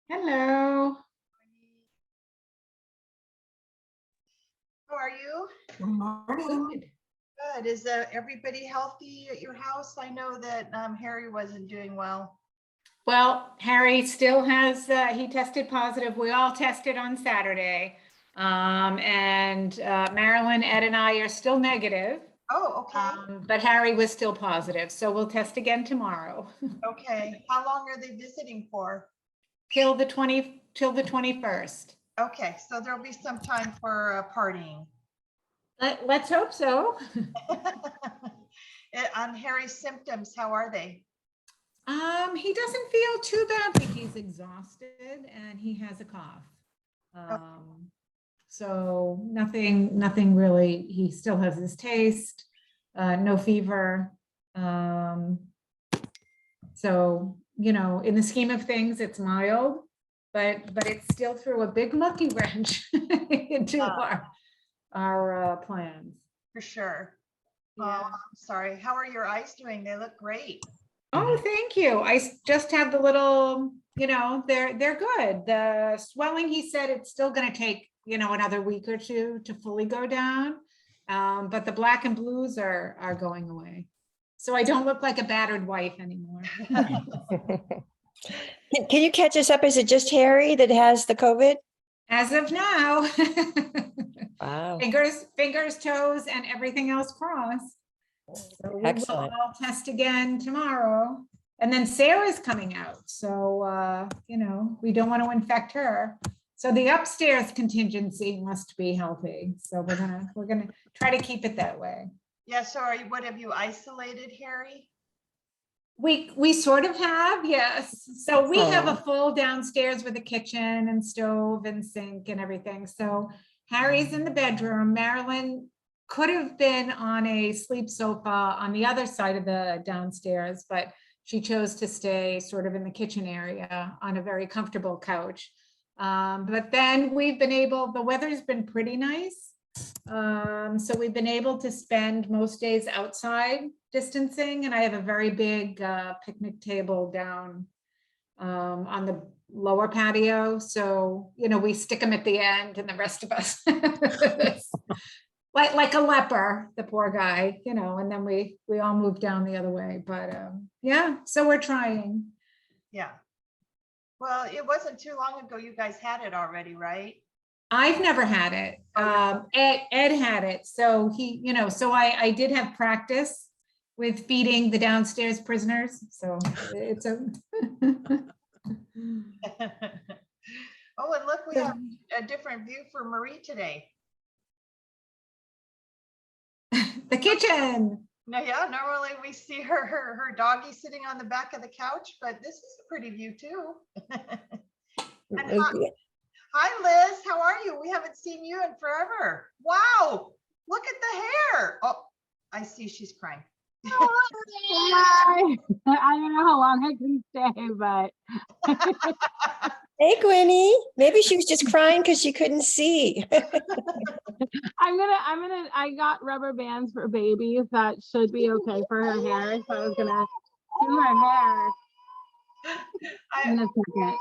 Hello. How are you? Good morning. Good. Is everybody healthy at your house? I know that Harry wasn't doing well. Well, Harry still has, he tested positive. We all tested on Saturday. And Marilyn, Ed, and I are still negative. Oh, okay. But Harry was still positive. So we'll test again tomorrow. Okay. How long are they visiting for? Till the 21st. Okay. So there'll be some time for partying. Let's hope so. On Harry's symptoms, how are they? He doesn't feel too bad, but he's exhausted and he has a cough. So nothing really. He still has his taste, no fever. So, you know, in the scheme of things, it's mild, but it still threw a big monkey wrench into our plans. For sure. Yeah. Oh, I'm sorry. How are your eyes doing? They look great. Oh, thank you. I just had the little, you know, they're good. The swelling, he said it's still going to take, you know, another week or two to fully go down. But the black and blues are going away. So I don't look like a battered wife anymore. Can you catch us up? Is it just Harry that has the COVID? As of now. Wow. Fingers, toes, and everything else crossed. So we Excellent. will all test again tomorrow. And then Sarah's coming out. So, you know, we don't want to infect her. So the upstairs contingency must be healthy. So we're gonna try to keep it that way. Yeah. So what have you isolated, Harry? We sort of have, yes. So we have a full downstairs with a kitchen and stove and sink and everything. So Harry's in the bedroom. Marilyn could have been on a sleep sofa on the other side of the downstairs, but she chose to stay sort of in the kitchen area on a very comfortable couch. But then we've been able, the weather's been pretty nice. So we've been able to spend most days outside distancing, and I have a very big picnic table down on the lower patio. So, you know, we stick them at the end and the rest of us like a leper, the poor guy, you know, and then we all moved down the other way. But yeah, so we're trying. Yeah. Well, it wasn't too long ago you guys had it already, right? I've never had it. Ed had it. So he, you know, so I did have practice with feeding the downstairs prisoners. So it's a. Oh, and look, we have a different view for Marie today. The kitchen. No, yeah, normally we see her doggy sitting on the back of the couch, but this is a pretty view too. Hi, Liz. How are you? We haven't seen you in forever. Wow. Look at the hair. Oh, I see she's crying. Hi. I don't know how long I can stay, but Hey, Gwenny. Maybe she was just crying because she couldn't see. I got rubber bands for babies. That should be okay for her hair. So I was gonna do her hair in a second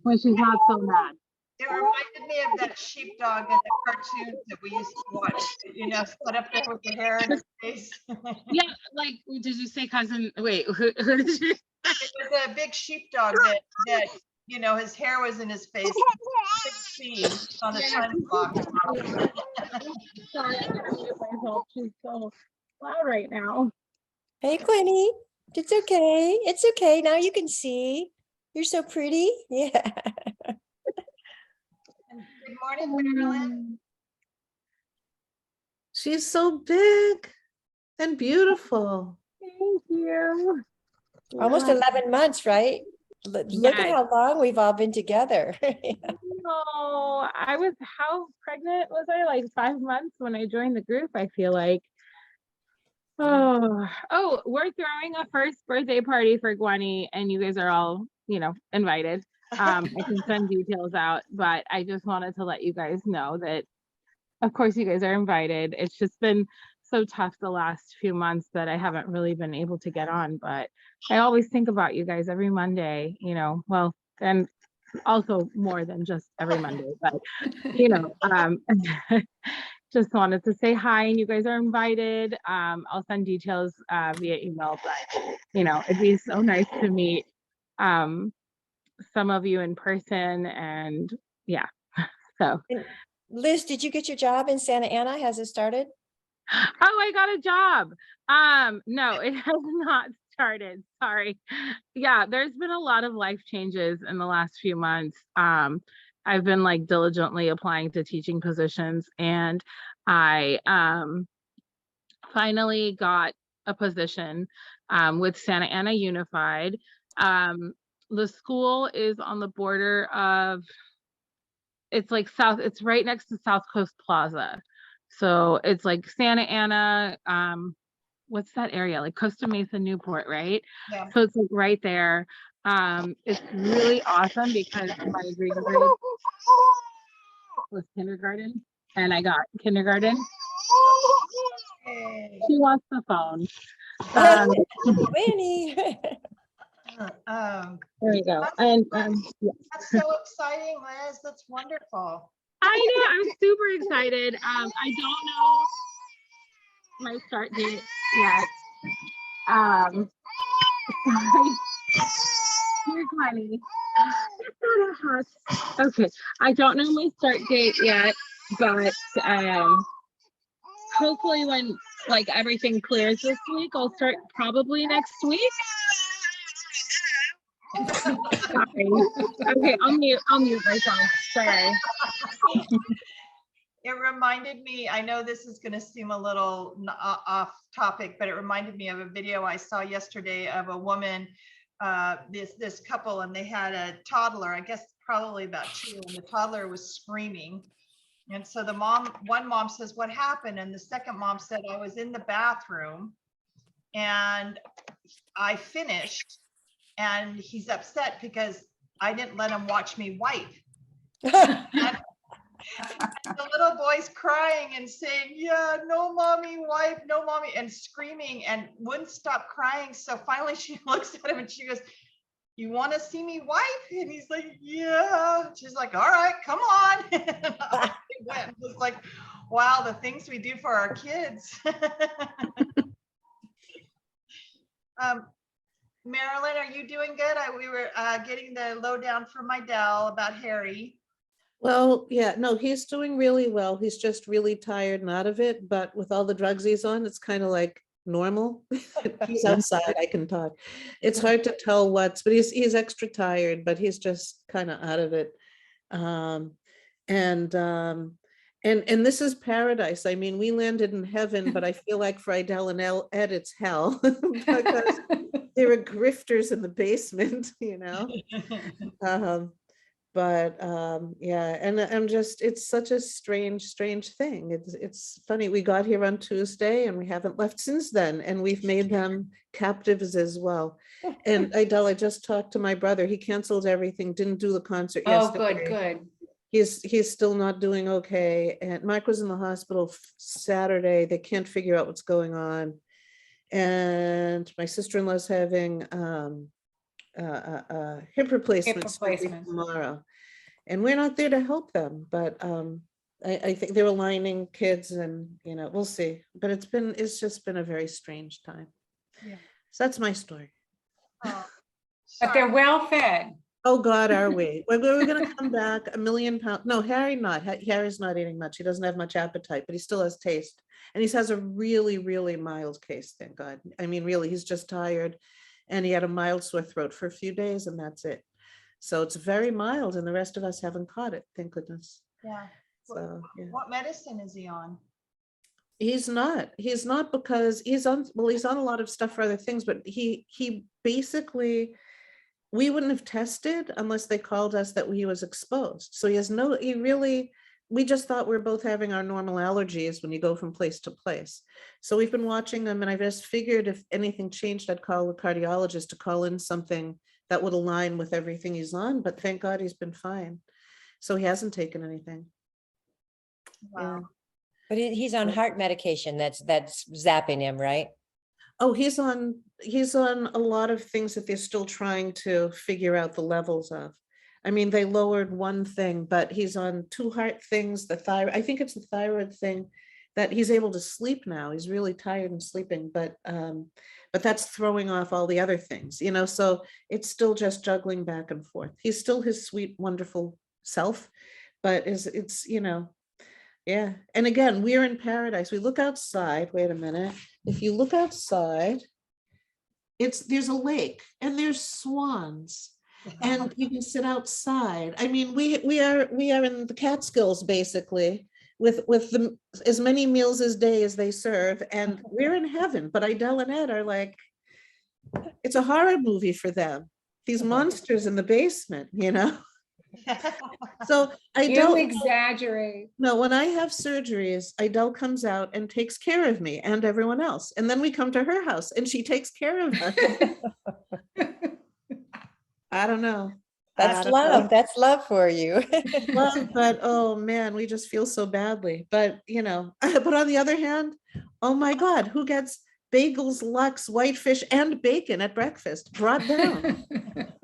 when she's not so mad. It reminded me of that sheepdog in the cartoons that we used to watch, you know, set up there with the hair in his face. Yeah, like, did you say cousin? Wait, who did you? It was a big sheepdog that you know, his hair was in his face. See on the time clock. Sorry, I gotta mute myself. She's so loud right now. Hey, Gwenny. It's okay. It's okay. Now you can see. You're so pretty. Yeah. Good morning, Marilyn. She's so big and beautiful. Thank you. Almost 11 months, right? Look at how long we've all been together. No, how pregnant was I? Like 5 months when I joined the group, I feel like. Oh, we're throwing a first birthday party for Gwenny, and you guys are all, you know, invited. I can send details out, but I just wanted to let you guys know that, of course, you guys are invited. It's just been so tough the last few months that I haven't really been able to get on, but I always think about you guys every Monday, you know, well, then also more than just every Monday, but you know, just wanted to say hi, and you guys are invited. I'll send details via email, but you know, it'd be so nice to meet some of you in person, and yeah. So, And Liz, did you get your job in Santa Ana? Has it started? oh, I got a job. No, it has not started. Sorry. Yeah, there's been a lot of life changes in the last few months. I've been like diligently applying to teaching positions, and I finally got a position with Santa Ana Unified. The school is on the border of, it's like south, it's right next to South Coast Plaza. So it's like Santa Ana, what's that area? Like Costa Mesa, Newport, right? Yeah. So it's like right there. It's really awesome because my grade grade was kindergarten, and I got kindergarten. Yay. She wants the phone. Winnie. Um, There you go. That's And yeah. that's so exciting, Liz. That's wonderful. I know, I'm super excited. I don't know my start date yet. Sorry. Here's money. Okay, I don't know my start date yet, but hopefully when like everything clears this week, I'll start probably next week. Sorry. Okay, I'll mute myself. Sorry. It reminded me, I know this is going to seem a little off topic, but it reminded me of a video I saw yesterday of a woman, this couple, and they had a toddler, I guess probably about 2, and the toddler was screaming. And so the one mom says, "What happened?" And the second mom said, "I was in the bathroom and I finished, and he's upset because I didn't let him watch me wipe." And the little boy's crying and saying, "Yeah, no mommy, wipe, no mommy," and screaming and wouldn't stop crying. So finally she looks at him and she goes, "You want to see me wipe?" And he's like, "Yeah." She's like, "All right, come on." And off he went. It was like, wow, the things we do for our kids. Marilyn, are you doing good? We were getting the lowdown from my Dell about Harry. Well, yeah, no, he's doing really well. He's just really tired and out of it, but with all the drugs he's on, it's kind of like normal. He's outside, I can talk. It's hard to tell but he's extra tired, but he's just kind of out of it. And this is paradise. I mean, we landed in heaven, but I feel like for Idel and Ed, it's hell because there are grifters in the basement, you know. Yeah, and I'm just, it's such a strange thing. It's funny, we got here on Tuesday and we haven't left since then, and we've made them captives as well. And Idel, I just talked to my brother, he canceled everything, didn't do the concert yesterday. Good. He's still not doing okay, and Mike was in the hospital Saturday. They can't figure out what's going on, and my sister-in-law's having hip replacement tomorrow, and we're not there to help them, but I think they're aligning kids, and you know, we'll see. But it's just been a very strange time. Yeah. So that's my story. Oh, But they're well fed. Oh God, are we? We're gonna come back £1 million. No, Harry's not eating much. He doesn't have much appetite, but he still has taste, and he has a really mild case, thank God. I mean, really, he's just tired, and he had a mild sore throat for a few days, and that's it. So it's very mild, and the rest of us haven't caught it, thank goodness. yeah. So yeah. What medicine is he on? He's not because he's on a lot of stuff for other things, but he basically, we wouldn't have tested unless they called us that he was exposed. So we just thought we're both having our normal allergies when you go from place to place. So we've been watching him, and I just figured if anything changed, I'd call the cardiologist to call in something that would align with everything he's on, but thank God he's been fine. So he hasn't taken anything. Wow. Yeah. But he's on heart medication that's zapping him, right? Oh, he's on a lot of things that they're still trying to figure out the levels of. I mean, they lowered one thing, but he's on 2 heart things, the thyroid, I think it's the thyroid thing, that he's able to sleep now. He's really tired and sleeping, but that's throwing off all the other things, you know, so it's still just juggling back and forth. He's still his sweet, wonderful self, but it's, you know, yeah. And again, we're in paradise. We look outside, wait a minute. If you look outside, there's a lake and there's swans and you can sit outside. I mean, we are in the Catskills basically with as many meals a day as they serve, and we're in heaven. But Idel and Ed are like, it's a horror movie for them. These monsters in the basement, you know. So I You don't exaggerate. no, when I have surgeries, Idel comes out and takes care of me and everyone else. And then we come to her house and she takes care of us. I don't know. That's love. That's love for you. Love, but oh man, we just feel so badly. But you know, but on the other hand, oh my God, who gets bagels, Lux, whitefish, and bacon at breakfast? Brought down.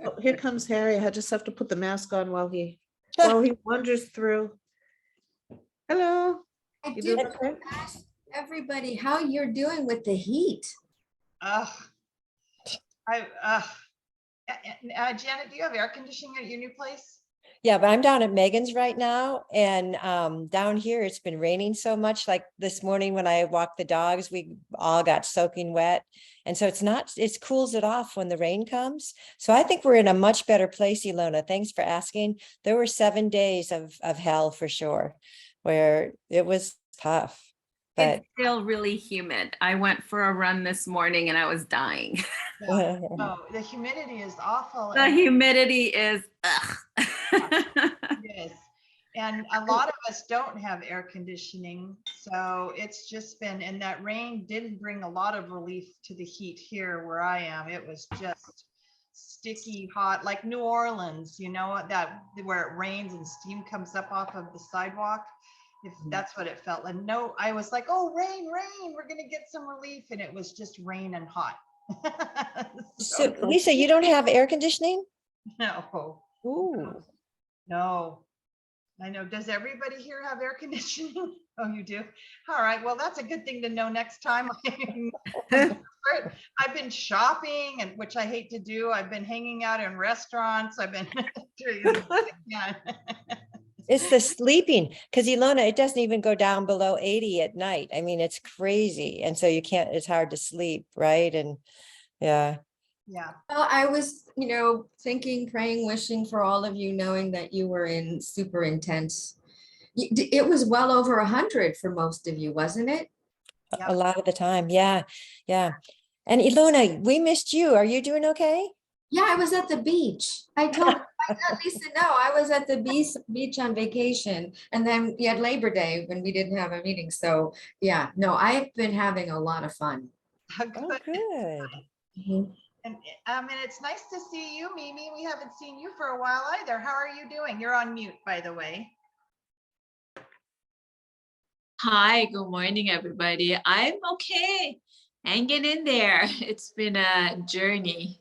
Oh, here comes Harry. I just have to put the mask on while he wanders through. Hello. I You did doing okay? ask everybody how you're doing with the heat. Ugh. Janet, do you have air conditioning at your new place? Yeah, but I'm down at Megan's right now, and down here it's been raining so much. Like this morning when I walked the dogs, we all got soaking wet, and so it cools it off when the rain comes. So I think we're in a much better place, Ilona. Thanks for asking. There were 7 days of hell for sure, where it was tough. But It's still really humid. I went for a run this morning and I was dying. Yeah. Oh, the humidity is awful. The humidity is, ugh. Yes. And a lot of us don't have air conditioning. So it's just been, and that rain didn't bring a lot of relief to the heat here where I am. It was just sticky hot, like New Orleans, you know, that where it rains and steam comes up off of the sidewalk. If that's what it felt. And no, I was like, oh, rain, we're going to get some relief. And it was just rain and hot. so Lisa, you don't have air conditioning? No. Ooh. No. I know. Does everybody here have air conditioning? Oh, you do? All right. Well, that's a good thing to know next time. I've been shopping, and which I hate to do. I've been hanging out in restaurants. I've been yeah. It's the sleeping, because Ilona, it doesn't even go down below 80 at night. I mean, it's crazy. And so it's hard to sleep, right? And yeah. Yeah. Well, I was, thinking, praying, wishing for all of you, knowing that you were in super intense. It was well over 100 for most of you, wasn't it? Yep. A lot of the time. Yeah. Yeah. And Ilona, we missed you. Are you doing okay? Yeah, I was at the beach. I let Lisa know I was at the beach on vacation. And then we had Labor Day when we didn't have a meeting. So yeah, no, I've been having a lot of fun. Oh, good. Mhm. And it's nice to see you, Mimi. We haven't seen you for a while either. How are you doing? You're on mute, by the way. Hi, good morning, everybody. I'm okay, hanging in there. It's been a journey.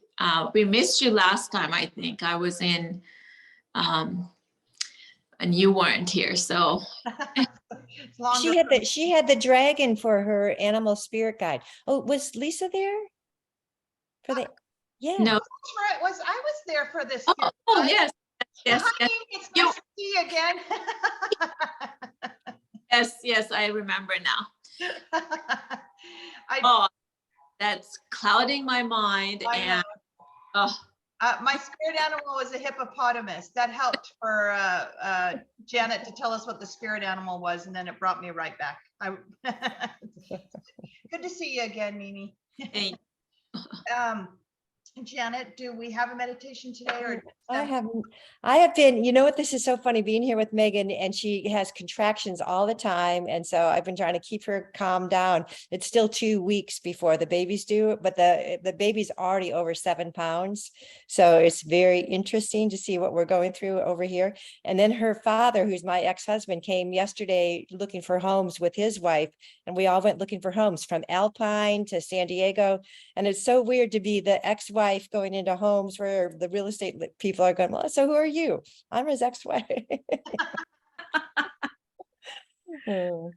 We missed you last time, I think. I was in, and you weren't here, so. It's longer She had the dragon for her animal spirit guide. Oh, was Lisa there? For the, yeah. No. I was there for this. Oh, yes. Yes, Hi, yes. it's nice to see you again. Yes, I remember now. I That's clouding my mind. know. Oh, My spirit animal was a hippopotamus. That helped for Janet to tell us what the spirit animal was, and then it brought me right back. Good to see you again, Mimi. hey. Janet, do we have a meditation today, or I have been, you know what, this is so funny being here with Megan, and she has contractions all the time. And so I've been trying to keep her calm down. It's still 2 weeks before the baby's due, but the baby's already over 7 pounds. So it's very interesting to see what we're going through over here. And then her father, who's my ex-husband, came yesterday looking for homes with his wife. And we all went looking for homes from Alpine to San Diego. And it's so weird to be the ex-wife ex-wife going into homes where the real estate people are going, well, so who are you? I'm his ex-wife. Oh,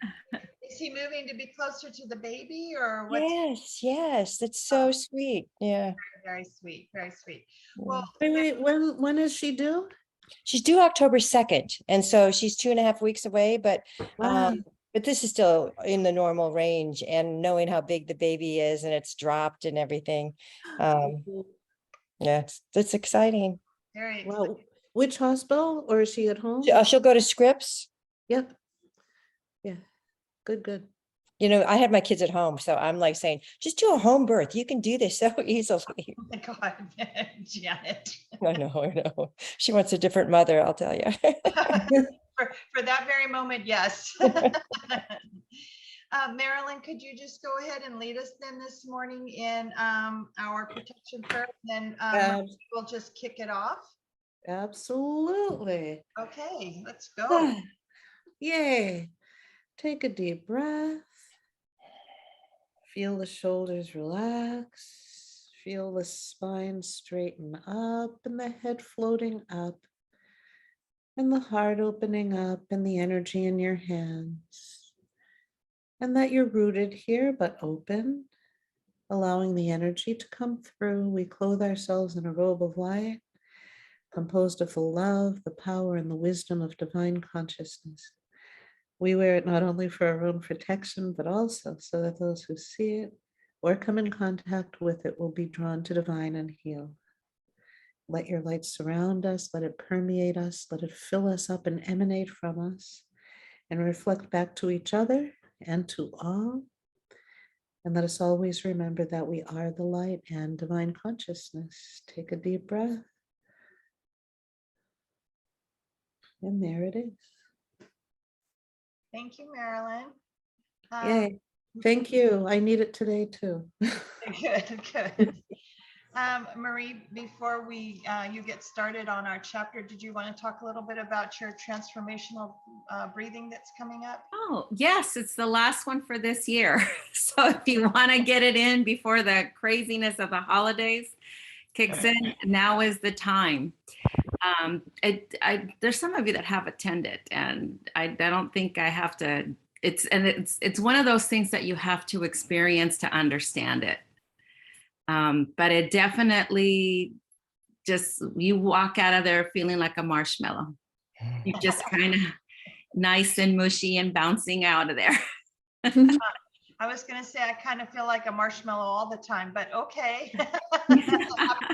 Is he moving to be closer to the baby or what's yes, yes, that's so sweet. Yeah. very sweet, very sweet. Yeah. Well, Wait, when is she due? She's due October 2nd, and so she's 2.5 weeks away, Wow. but this is still in the normal range, and knowing how big the baby is and it's dropped and everything. Yeah, it's exciting. very exciting. Well, which hospital, or is she at home? She'll go to Scripps. Yep. Yeah, good. You know, I had my kids at home, so I'm like saying, just do a home birth. You can do this so easily. Oh my God, Janet. I know. She wants a different mother, I'll tell you. For that very moment, yes. Marilyn, could you just go ahead and lead us then this morning in our protection prayer? Then we'll just kick it off. Absolutely. Okay, let's go. Yay. Take a deep breath. Feel the shoulders relax. Feel the spine straighten up and the head floating up. And the heart opening up and the energy in your hands. And that you're rooted here but open, allowing the energy to come through. We clothe ourselves in a robe of light, composed of the love, the power, and the wisdom of divine consciousness. We wear it not only for our own protection, but also so that those who see it or come in contact with it will be drawn to divine and heal. Let your light surround us, let it permeate us, let it fill us up and emanate from us, and reflect back to each other and to all. And let us always remember that we are the light and divine consciousness. Take a deep breath. And there it is. Thank you, Marilyn. Yay. Thank you. I need it today too. Good. Marie, before you get started on our chapter, did you want to talk a little bit about your transformational breathing that's coming up? Oh, yes, it's the last one for this year. So if you want to get it in before the craziness of the holidays kicks in, now is the time. There's some of you that have attended, and I don't think I have to. It's one of those things that you have to experience to understand it. But it definitely just, you walk out of there feeling like a marshmallow. You just kind of nice and mushy and bouncing out of there. I was going to say, I kind of feel like a marshmallow all the time, but okay.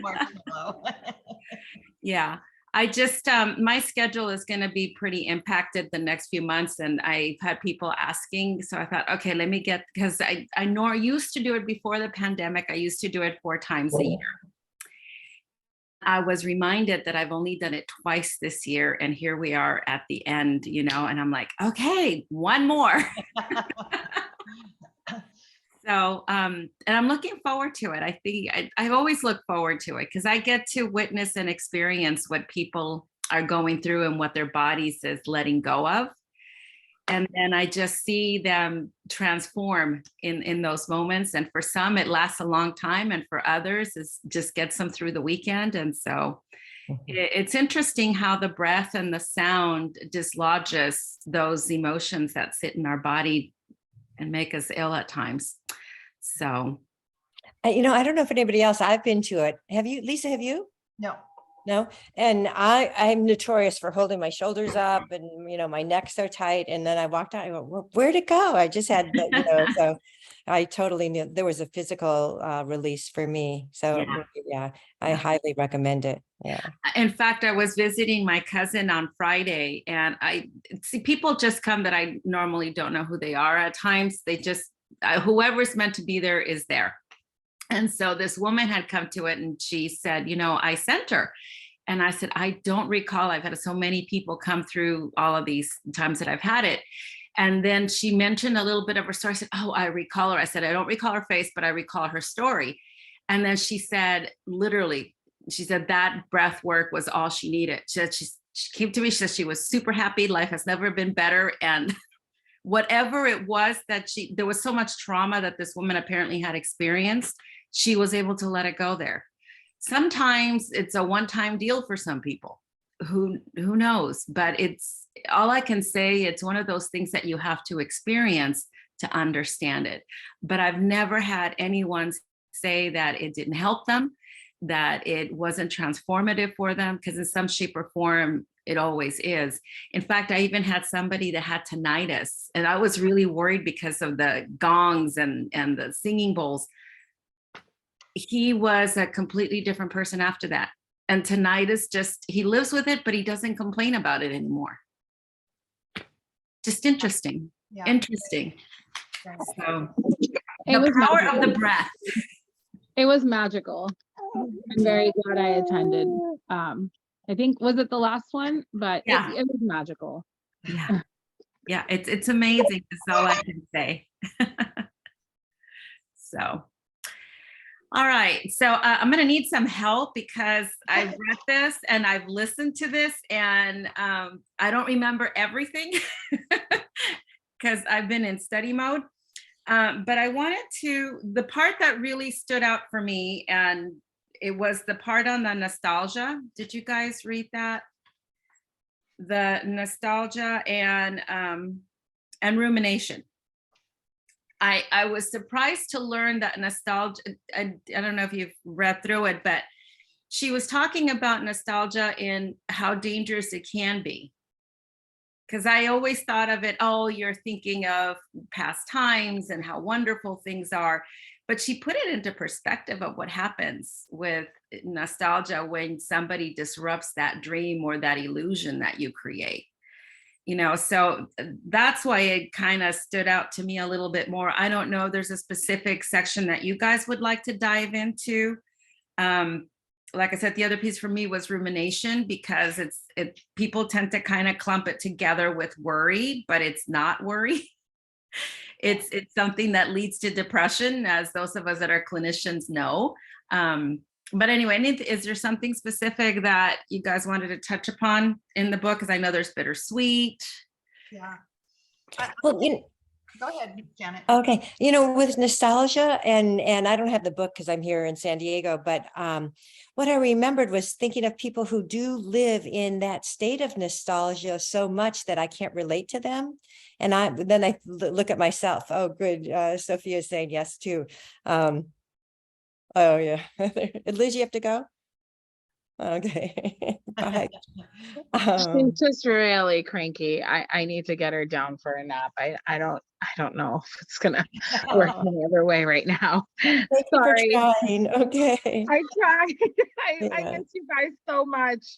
Marshmallow. Yeah, I just, my schedule is going to be pretty impacted the next few months. And I've had people asking. So I thought, okay, let me get, because I used to do it before the pandemic. I used to do it 4 times a year. I was reminded that I've only done it twice this year. And here we are at the end, and I'm like, okay, one more. So, and I'm looking forward to it. I think I've always looked forward to it because I get to witness and experience what people are going through and what their bodies is letting go of. And then I just see them transform in those moments. And for some, it lasts a long time. And for others, it just gets them through the weekend. And so it's interesting how the breath and the sound dislodges those emotions that sit in our body and make us ill at times. So, I don't know if anybody else, I've been to it. Have you, Lisa, have you? No. And I'm notorious for holding my shoulders up and, my neck's so tight. And then I walked out, I go, well, where'd it go? I just had, so I totally knew there was a physical release for me. So yeah, I highly recommend it. Yeah. In fact, I was visiting my cousin on Friday, and I see people just come that I normally don't know who they are. At times they just, whoever's meant to be there is there. And so this woman had come to it and she said, I sent her. And I said, I don't recall. I've had so many people come through all of these times that I've had it. And then she mentioned a little bit of her story. I said, oh, I recall her. I said, I don't recall her face, but I recall her story. And then she said, literally, she said that breath work was all she needed. She came to me, she said she was super happy. Life has never been better. And whatever it was that there was so much trauma that this woman apparently had experienced, she was able to let it go there. sometimes it's a one-time deal for some people. Who knows? But it's all I can say. It's one of those things that you have to experience to understand it. But I've never had anyone say that it didn't help them, that it wasn't transformative for them, because in some shape or form, it always is. In fact, I even had somebody that had tinnitus, and I was really worried because of the gongs and the singing bowls. He was a completely different person after that. And tinnitus, just, he lives with it, but he doesn't complain about it anymore. Just interesting. Yeah. Interesting. Right. So It the was power magical. of the breath. It was magical. I'm very glad I attended. I think, was it the last one? But Yeah. it was magical. Yeah. Yeah. It's amazing. That's all I can say. So. All right, so I'm going to need some help because I've read this and I've listened to this, and I don't remember everything because I've been in study mode. But I wanted to, the part that really stood out for me, and it was the part on the nostalgia. Did you guys read that? The nostalgia and rumination. I was surprised to learn that nostalgia, I don't know if you've read through it, but she was talking about nostalgia and how dangerous it can be. Because I always thought of it, oh, you're thinking of past times and how wonderful things are. But she put it into perspective of what happens with nostalgia when somebody disrupts that dream or that illusion that you create. You know, so that's why it kind of stood out to me a little bit more. I don't know, there's a specific section that you guys would like to dive into. Like I said, the other piece for me was rumination, because people tend to kind of clump it together with worry, but it's not worry. It's something that leads to depression, as those of us that are clinicians know. But anyway, is there something specific that you guys wanted to touch upon in the book? Because I know there's bittersweet. Yeah. Well, Go ahead, Janet. okay, with nostalgia, and I don't have the book because I'm here in San Diego, but what I remembered was thinking of people who do live in that state of nostalgia so much that I can't relate to them. And then I look at myself. Oh, good. Sophia is saying yes too. Oh yeah. Liz, you have to go? Okay. Bye. She's just really cranky. I need to get her down for a nap. I don't know if it's gonna work any other way right now. Thank you for Sorry. trying. Okay. I tried. I Yeah. miss you guys so much,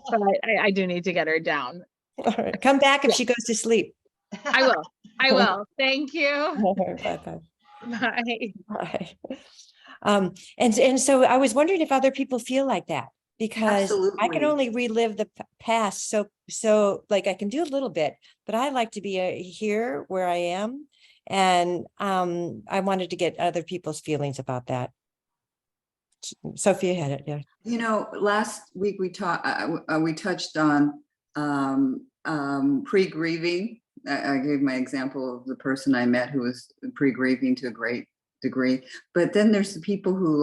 but I do need to get her down. All right. Come back if Yeah. she goes to sleep. I will. I will. Thank you. Bye-bye. Bye. Bye. And so I was wondering if other people feel like that, because I can Absolutely. only relive the past. So like I can do a little bit, but I like to be here where I am. And I wanted to get other people's feelings about that. Sophia had it, yeah. Last week we touched on pre-grieving. I gave my example of the person I met who was pre-grieving to a great degree. But then there's the people who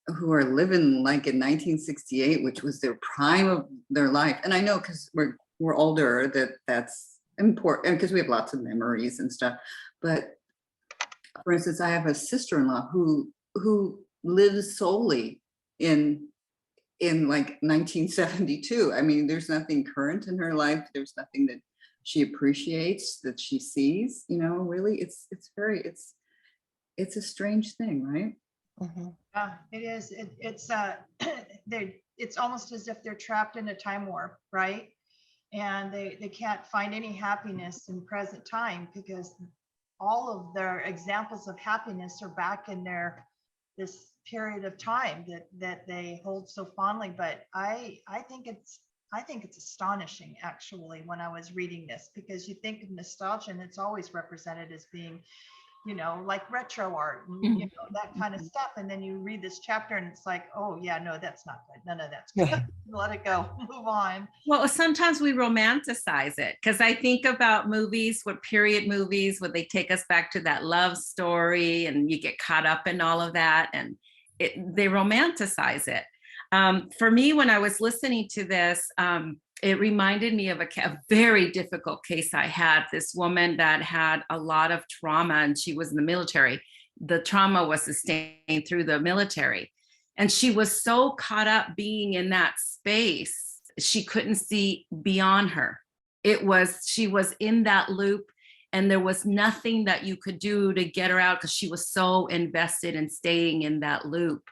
who are living like in 1968, which was their prime of their life. And I know because we're older that's important, because we have lots of memories and stuff. But for instance, I have a sister-in-law who lives solely in like 1972. I mean, there's nothing current in her life. There's nothing that she appreciates, that she sees, really. It's a strange thing, right? Mm-hmm. Yeah, it is. It's almost as if they're trapped in a time warp, right? And they can't find any happiness in present time, because all of their examples of happiness are back in this period of time that they hold so fondly. But I think it's astonishing, actually, when I was reading this, because you think of nostalgia and it's always represented as being, like retro art and that kind of stuff. And then you read this chapter and it's like, oh yeah, no, that's not good. None of that's good. Let it go, move on. Well, sometimes we romanticize it, because I think about period movies, where they take us back to that love story and you get caught up in all of that. And they romanticize it. For me, when I was listening to this, it reminded me of a very difficult case I had. This woman that had a lot of trauma, and she was in the military. The trauma was sustained through the military. And she was so caught up being in that space, she couldn't see beyond her. She was in that loop, and there was nothing that you could do to get her out because she was so invested in staying in that loop.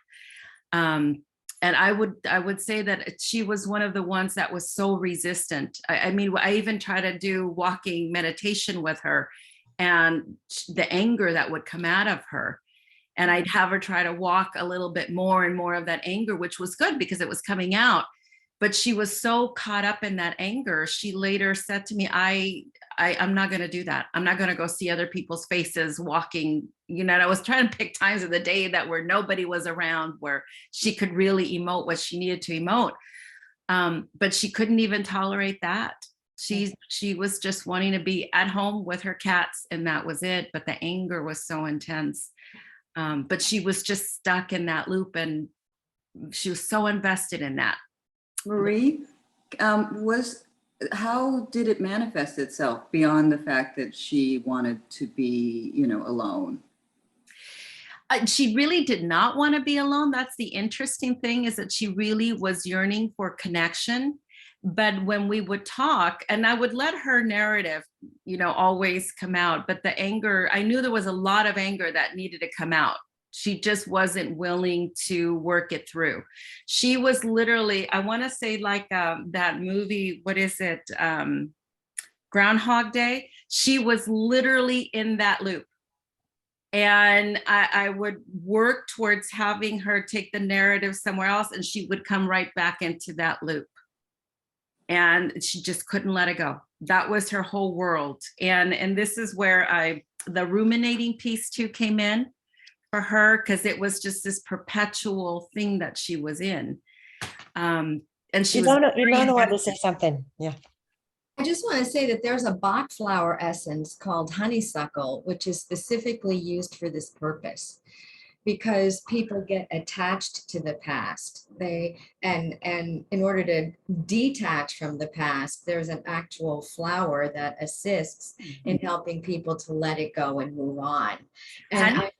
And I would say that she was one of the ones that was so resistant. I mean, I even try to do walking meditation with her, and the anger that would come out of her. And I'd have her try to walk a little bit more and more of that anger, which was good because it was coming out. But she was so caught up in that anger. She later said to me, I'm not going to do that. I'm not going to go see other people's faces walking. You know, and I was trying to pick times of the day that where nobody was around, where she could really emote what she needed to emote. But she couldn't even tolerate that. She was just wanting to be at home with her cats, and that was it. But the anger was so intense. But she was just stuck in that loop, and she was so invested in that. Marie, how did it manifest itself beyond the fact that she wanted to be, alone? She really did not want to be alone. That's the interesting thing, is that she really was yearning for connection. But when we would talk, and I would let her narrative, always come out, but the anger, I knew there was a lot of anger that needed to come out. She just wasn't willing to work it through. She was literally, I want to say like that movie, what is it? Groundhog Day. She was literally in that loop. And I would work towards having her take the narrative somewhere else, and she would come right back into that loop. And she just couldn't let it go. That was her whole world. And this is where the ruminating piece too came in for her, because it was just this perpetual thing that she was in. And she Ilona wanted to say something. Yeah. I just want to say that there's a Bach flower essence called honeysuckle, which is specifically used for this purpose, because people get attached to the past. And in order to detach from the past, there's an actual flower that assists in helping people to let it go and move on. And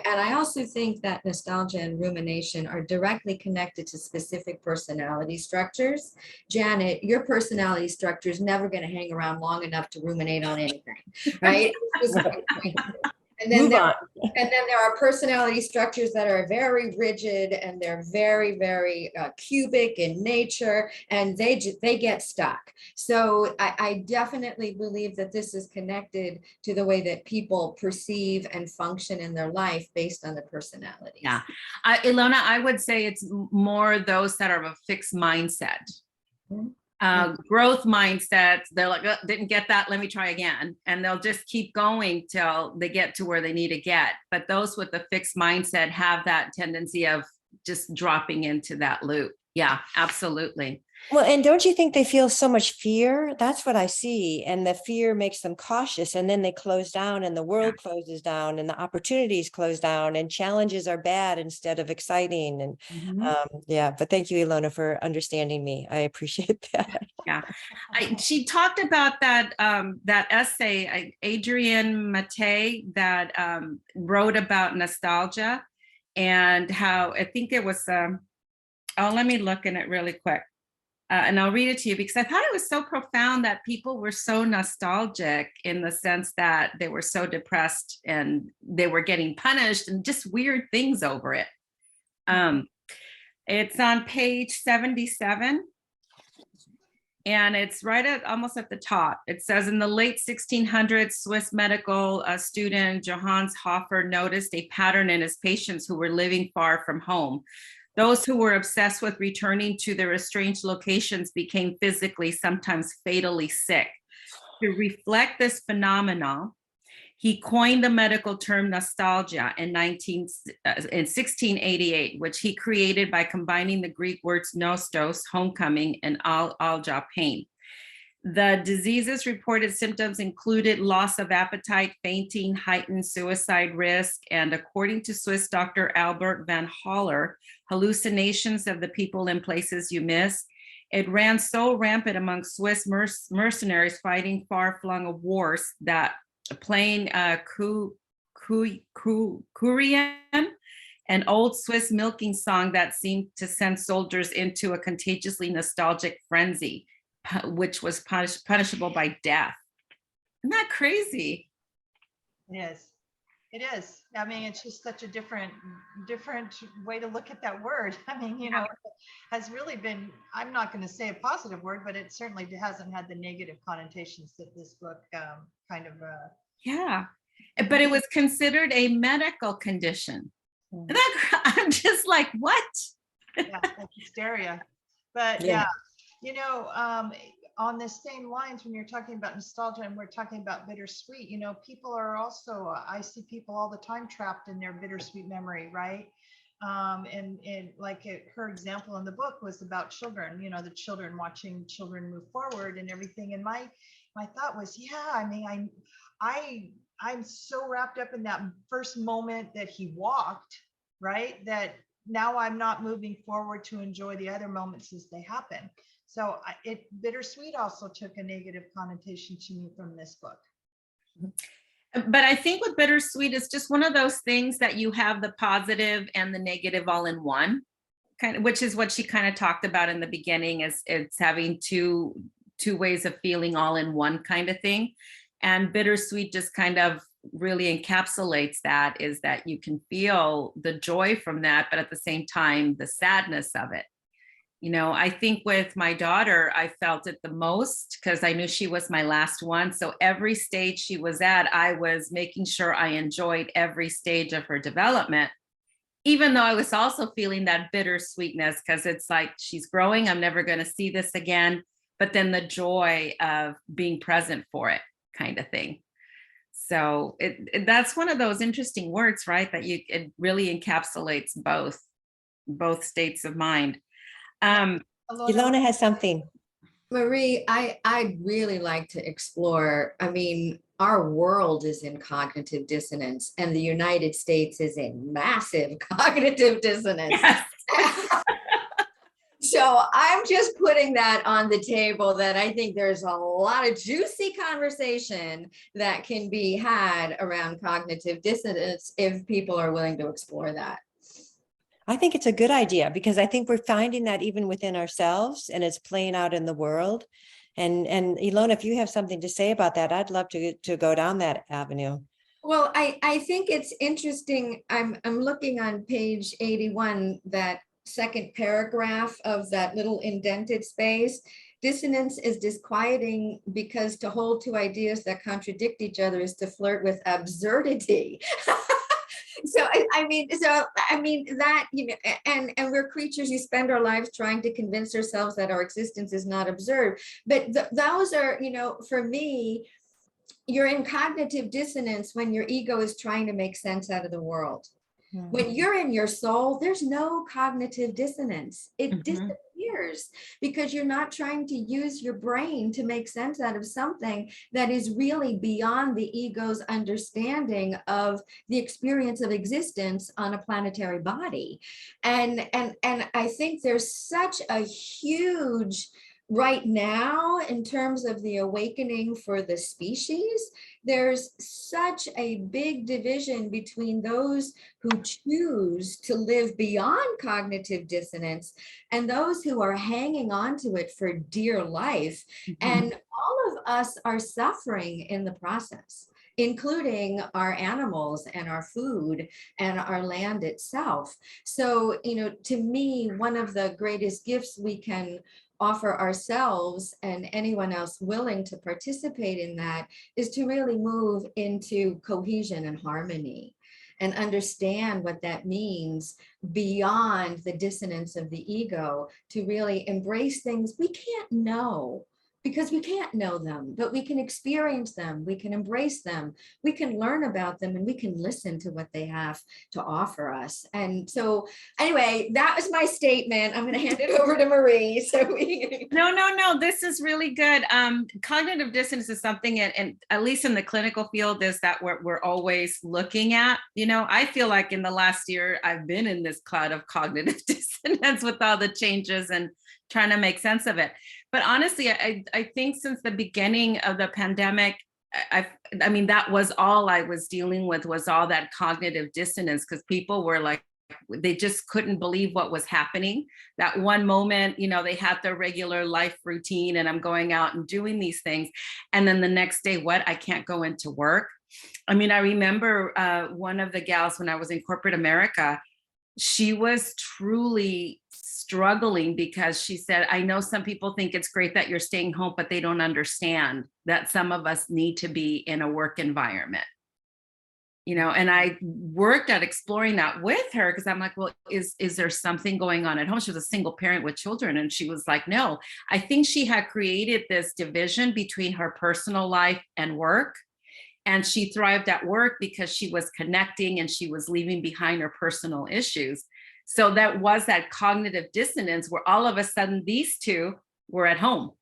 I also think that nostalgia and rumination are directly connected to specific personality structures. Janet, your personality structure is never going to hang around long enough to ruminate on anything, right? And then there are personality structures that are very rigid, and they're very, very cubic in nature, and they get stuck. So I definitely believe that this is connected to the way that people perceive and function in their life based on the personalities. Yeah, Ilona, I would say it's more those that are of a fixed mindset. Mm-hmm. Growth mindsets, they're like, oh, didn't get that, let me try again, and they'll just keep going till they get to where they need to get. But those with the fixed mindset have that tendency of just dropping into that loop. Yeah, absolutely. Well, and don't you think they feel so much fear? That's what I see. And the fear makes them cautious, and then they close down, and the world closes down, and the opportunities close down, and challenges are bad instead of exciting. And yeah, but thank you, Ilona, for understanding me. I appreciate that. Yeah, she talked about that that essay, Adrienne Mattei, that wrote about nostalgia, and how I think it was. Oh, let me look in it really quick. And I'll read it to you, because I thought it was so profound that people were so nostalgic in the sense that they were so depressed and they were getting punished and just weird things over it. It's on page 77. And it's right almost at the top. It says, in the late 1600s, Swiss medical student Johannes Hofer noticed a pattern in his patients who were living far from home. Those who were obsessed with returning to their estranged locations became physically, sometimes fatally sick. To reflect this phenomenon, he coined the medical term nostalgia in 1688, which he created by combining the Greek words nostos, homecoming, and algia, pain. The disease's reported symptoms included loss of appetite, fainting, heightened suicide risk, and according to Swiss Dr. Albert van Haller, hallucinations of the people and places you miss. It ran so rampant among Swiss mercenaries fighting far-flung wars that playing Kurien, an old Swiss milking song that seemed to send soldiers into a contagiously nostalgic frenzy, which was punishable by death. Isn't that crazy? It is. It is. I mean, it's just such a different way to look at that word. I mean, you know, it has really been, I'm not going to say a positive word, but it certainly hasn't had the negative connotations that this book kind of. Yeah, but it was considered a medical condition. And I'm just like, what? Yeah, like hysteria. But yeah, you know, on the same lines, when you're talking about nostalgia and we're talking about bittersweet, you know, people are also, I see people all the time trapped in their bittersweet memory, right? And like her example in the book was about children, you know, the children watching children move forward and everything. And my thought was, yeah, I mean, I'm so wrapped up in that first moment that he walked, right? That now I'm not moving forward to enjoy the other moments as they happen. So bittersweet also took a negative connotation to me from this book. But I think with bittersweet, it's just one of those things that you have the positive and the negative all in one, kind of, which is what she kind of talked about in the beginning, is it's having two ways of feeling all in one kind of thing. And bittersweet just kind of really encapsulates that, is that you can feel the joy from that, but at the same time, the sadness of it. You know, I think with my daughter, I felt it the most because I knew she was my last one. So every stage she was at, I was making sure I enjoyed every stage of her development, even though I was also feeling that bittersweetness because it's like, she's growing, I'm never going to see this again. But then the joy of being present for it, kind of thing. So that's one of those interesting words, right? That it really encapsulates both states of mind. Ilona has something. Marie, I'd really like to explore. I mean, our world is in cognitive dissonance, and the United States is in massive cognitive dissonance. Yes. So I'm just putting that on the table, that I think there's a lot of juicy conversation that can be had around cognitive dissonance if people are willing to explore that. I think it's a good idea because I think we're finding that even within ourselves, and it's playing out in the world. And Ilona, if you have something to say about that, I'd love to go down that avenue. Well, I think it's interesting. I'm looking on page 81, that second paragraph of that little indented space. Dissonance is disquieting because to hold two ideas that contradict each other is to flirt with absurdity. So I mean that, you know, and we're creatures who spend our lives trying to convince ourselves that our existence is not observed. But those are, you know, for me, you're in cognitive dissonance when your ego is trying to make sense out of the world. When you're in your soul, there's no cognitive dissonance. It disappears because you're not trying to use your brain to make sense out of something that is really beyond the ego's understanding of the experience of existence on a planetary body. And I think there's such a huge, right now, in terms of the awakening for the species, there's such a big division between those who choose to live beyond cognitive dissonance and those who are hanging on to it for dear life. And all of us are suffering in the process, including our animals and our food and our land itself. So, you know, to me, one of the greatest gifts we can offer ourselves and anyone else willing to participate in that is to really move into cohesion and harmony and understand what that means beyond the dissonance of the ego, to really embrace things we can't know because we can't know them, but we can experience them, we can embrace them, we can learn about them, and we can listen to what they have to offer us. And so anyway, that was my statement. I'm going to hand it over to Marie. So we No, this is really good. Cognitive dissonance is something, and at least in the clinical field, is that we're always looking at. I feel like in the last year, I've been in this cloud of cognitive dissonance with all the changes and trying to make sense of it. But honestly, I think since the beginning of the pandemic, I mean, that was all I was dealing with, was all that cognitive dissonance, because people were like, they just couldn't believe what was happening. That one moment, they had their regular life routine, and I'm going out and doing these things. And then the next day, what? I can't go into work. I mean, I remember one of the gals when I was in corporate America, she was truly struggling because she said, I know some people think it's great that you're staying home, but they don't understand that some of us need to be in a work environment. And I worked at exploring that with her, because I'm like, well, is there something going on at home? She was a single parent with children. And she was like, no, I think she had created this division between her personal life and work. And she thrived at work because she was connecting and she was leaving behind her personal issues. So that was that cognitive dissonance where all of a sudden these two were at home.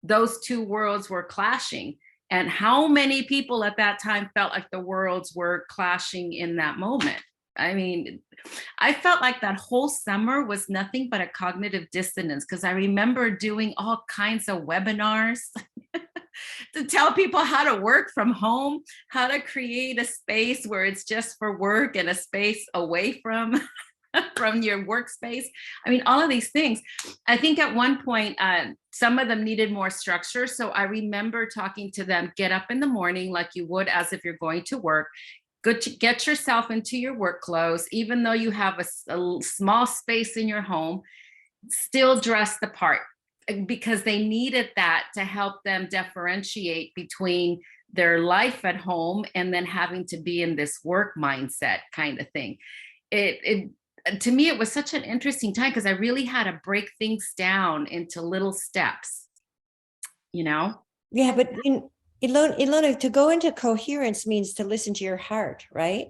Those two worlds were clashing. And how many people at that time felt like the worlds were clashing in that moment? I mean, I felt like that whole summer was nothing but a cognitive dissonance, because I remember doing all kinds of webinars to tell people how to work from home, how to create a space where it's just for work and a space away from your workspace. I mean, all of these things. I think at one point, some of them needed more structure. So I remember talking to them, get up in the morning like you would as if you're going to work. Good to get yourself into your work clothes, even though you have a small space in your home, still dress the part, because they needed that to help them differentiate between their life at home and then having to be in this work mindset kind of thing. To me, it was such an interesting time, because I really had to break things down into little steps, Yeah, but Ilona, to go into coherence means to listen to your heart, right?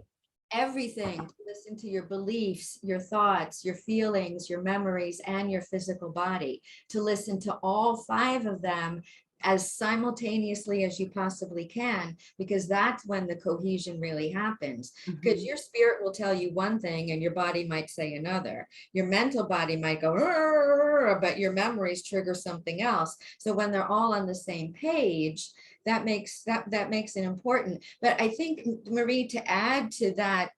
everything, to listen to your beliefs, your thoughts, your feelings, your memories, and your physical body, to listen to all 5 of them as simultaneously as you possibly can, because that's when the cohesion really happens. Because your spirit will tell you one thing and your body might say another. Your mental body might go, but your memories trigger something else. So when they're all on the same page, that makes it important. But I think, Marie, to add to that,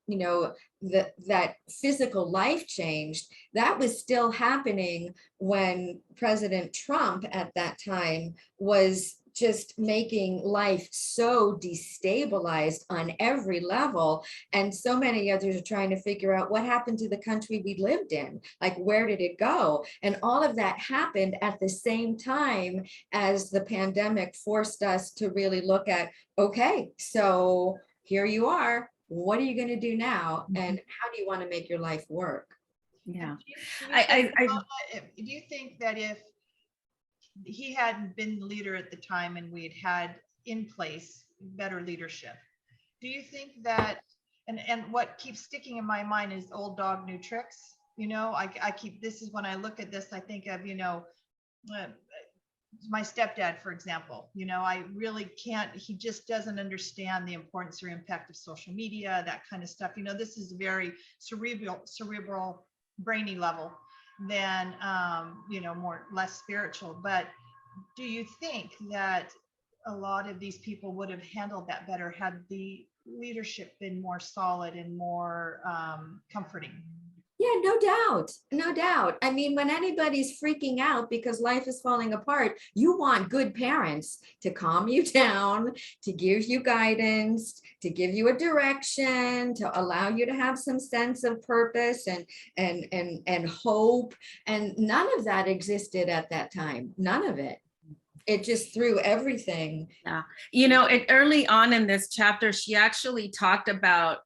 that physical life changed, that was still happening when President Trump at that time was just making life so destabilized on every level. And so many others are trying to figure out what happened to the country we lived in, like where did it go? And all of that happened at the same time as the pandemic forced us to really look at, okay, so here you are, what are you going to do now? And how do you want to make your life work? Yeah. Do you think that if he hadn't been the leader at the time and we had in place better leadership, do you think that, and what keeps sticking in my mind is old dog, new tricks? This is when I look at this, I think of, my stepdad, for example. I really can't, he just doesn't understand the importance or impact of social media, that kind of stuff. This is very cerebral, brainy level than, less spiritual. But do you think that a lot of these people would have handled that better had the leadership been more solid and more comforting? Yeah, no doubt. I mean, when anybody's freaking out because life is falling apart, you want good parents to calm you down, to give you guidance, to give you a direction, to allow you to have some sense of purpose and hope. And none of that existed at that time. None of it. it just threw everything. Yeah, you know, early on in this chapter, she actually talked about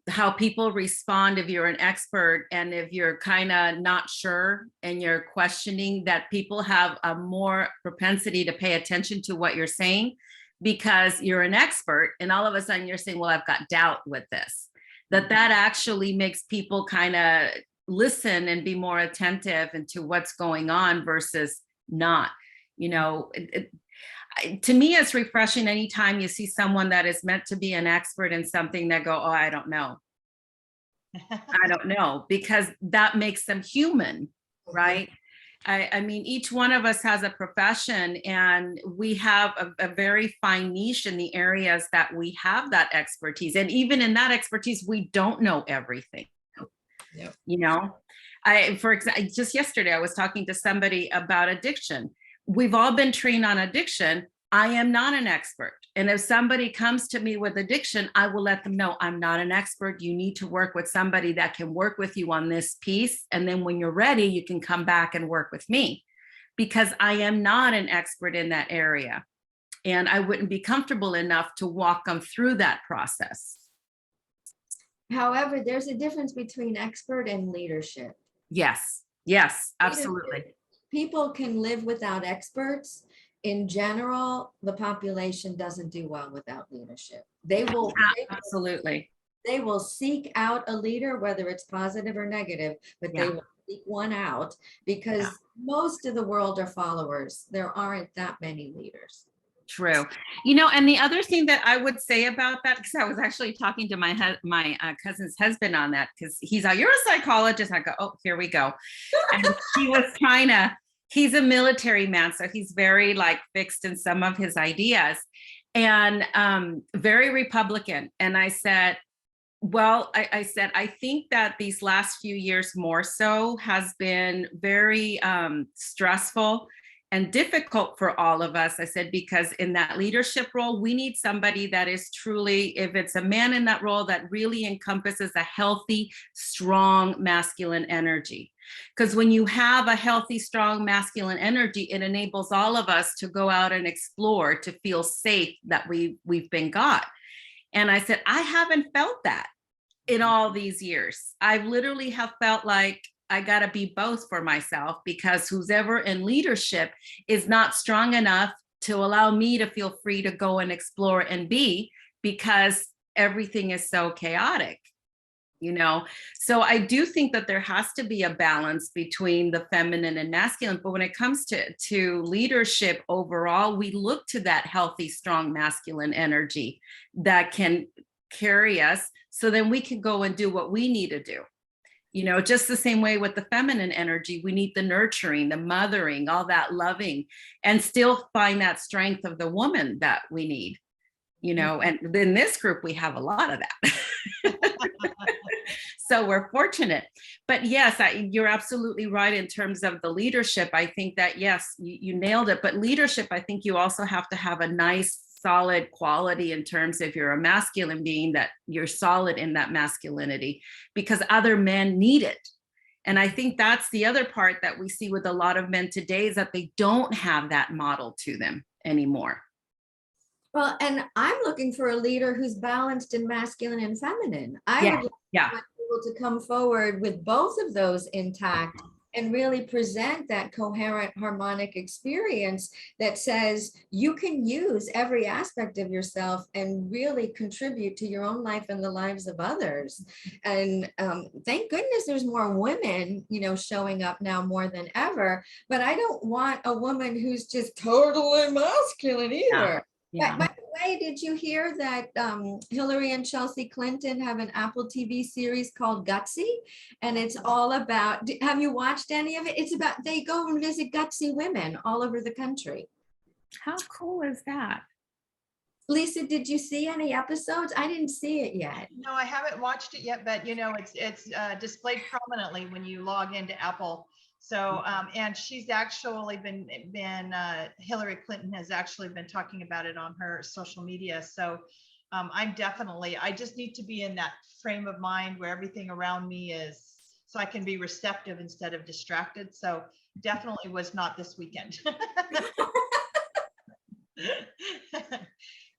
how people respond if you're an expert and if you're kind of not sure and you're questioning, that people have a more propensity to pay attention to what you're saying because you're an expert, and all of a sudden you're saying, well, I've got doubt with this. That actually makes people kind of listen and be more attentive into what's going on versus not. You know, to me, it's refreshing anytime you see someone that is meant to be an expert in something that go, oh, I don't know. I don't know, because that makes them human, right? I mean, each one of us has a profession, and we have a very fine niche in the areas that we have that expertise. And even in that expertise, we don't know everything. Yep. You know, for example, just yesterday, I was talking to somebody about addiction. We've all been trained on addiction. I am not an expert. And if somebody comes to me with addiction, I will let them know I'm not an expert. You need to work with somebody that can work with you on this piece. And then when you're ready, you can come back and work with me, because I am not an expert in that area. And I wouldn't be comfortable enough to walk them through that process. However, there's a difference between expert and leadership. Yes, yes, absolutely. People can live without experts. In general, the population doesn't do well without leadership. They will Absolutely. They will seek out a leader, whether it's positive or negative, but they will seek one out, because most of the world are followers. There aren't that many leaders. True. You know, and the other thing that I would say about that, because I was actually talking to my cousin's husband on that, because he's like, you're a psychologist. I go, oh, here we go. And he was trying to, he's a military man, so he's very like fixed in some of his ideas, and very Republican. And I said, well, I said, I think that these last few years more so has been very stressful and difficult for all of us. I said, because in that leadership role, we need somebody that is truly, if it's a man in that role, that really encompasses a healthy, strong masculine energy. Because when you have a healthy, strong masculine energy, it enables all of us to go out and explore, to feel safe that we've been got. And I said, I haven't felt that in all these years. I literally have felt like I got to be both for myself, because who's ever in leadership is not strong enough to allow me to feel free to go and explore and be, because everything is so chaotic, you know? So I do think that there has to be a balance between the feminine and masculine. But when it comes to leadership overall, we look to that healthy, strong masculine energy that can carry us, so then we can go and do what we need to do. You know, just the same way with the feminine energy, we need the nurturing, the mothering, all that loving, and still find that strength of the woman that we need, you know, and in this group, we have a lot of that. So we're fortunate. But yes, you're absolutely right in terms of the leadership. I think that, yes, you nailed it. But leadership, I think you also have to have a nice, solid quality in terms of you're a masculine being, that you're solid in that masculinity, because other men need it. And I think that's the other part that we see with a lot of men today, is that they don't have that model to them anymore. Well, and I'm looking for a leader who's balanced in masculine and feminine. I would like people to come forward with both of those intact and really present that coherent, harmonic experience that says you can use every aspect of yourself and really contribute to your own life and the lives of others. And thank goodness there's more women, you know, showing up now more than ever. But I don't want a woman who's just totally masculine either. Yeah. By the way, did you hear that Hillary and Chelsea Clinton have an Apple TV series called Gutsy? And it's all about, have you watched any of it? It's about, they go and visit gutsy women all over the country. How cool is that? Lisa, did you see any episodes? I didn't see it yet. No, I haven't watched it yet, but you know, it's displayed prominently when you log into Apple. So, and she's actually been Hillary Clinton has actually been talking about it on her social media. So I just need to be in that frame of mind where everything around me is, so I can be receptive instead of distracted. So definitely was not this weekend.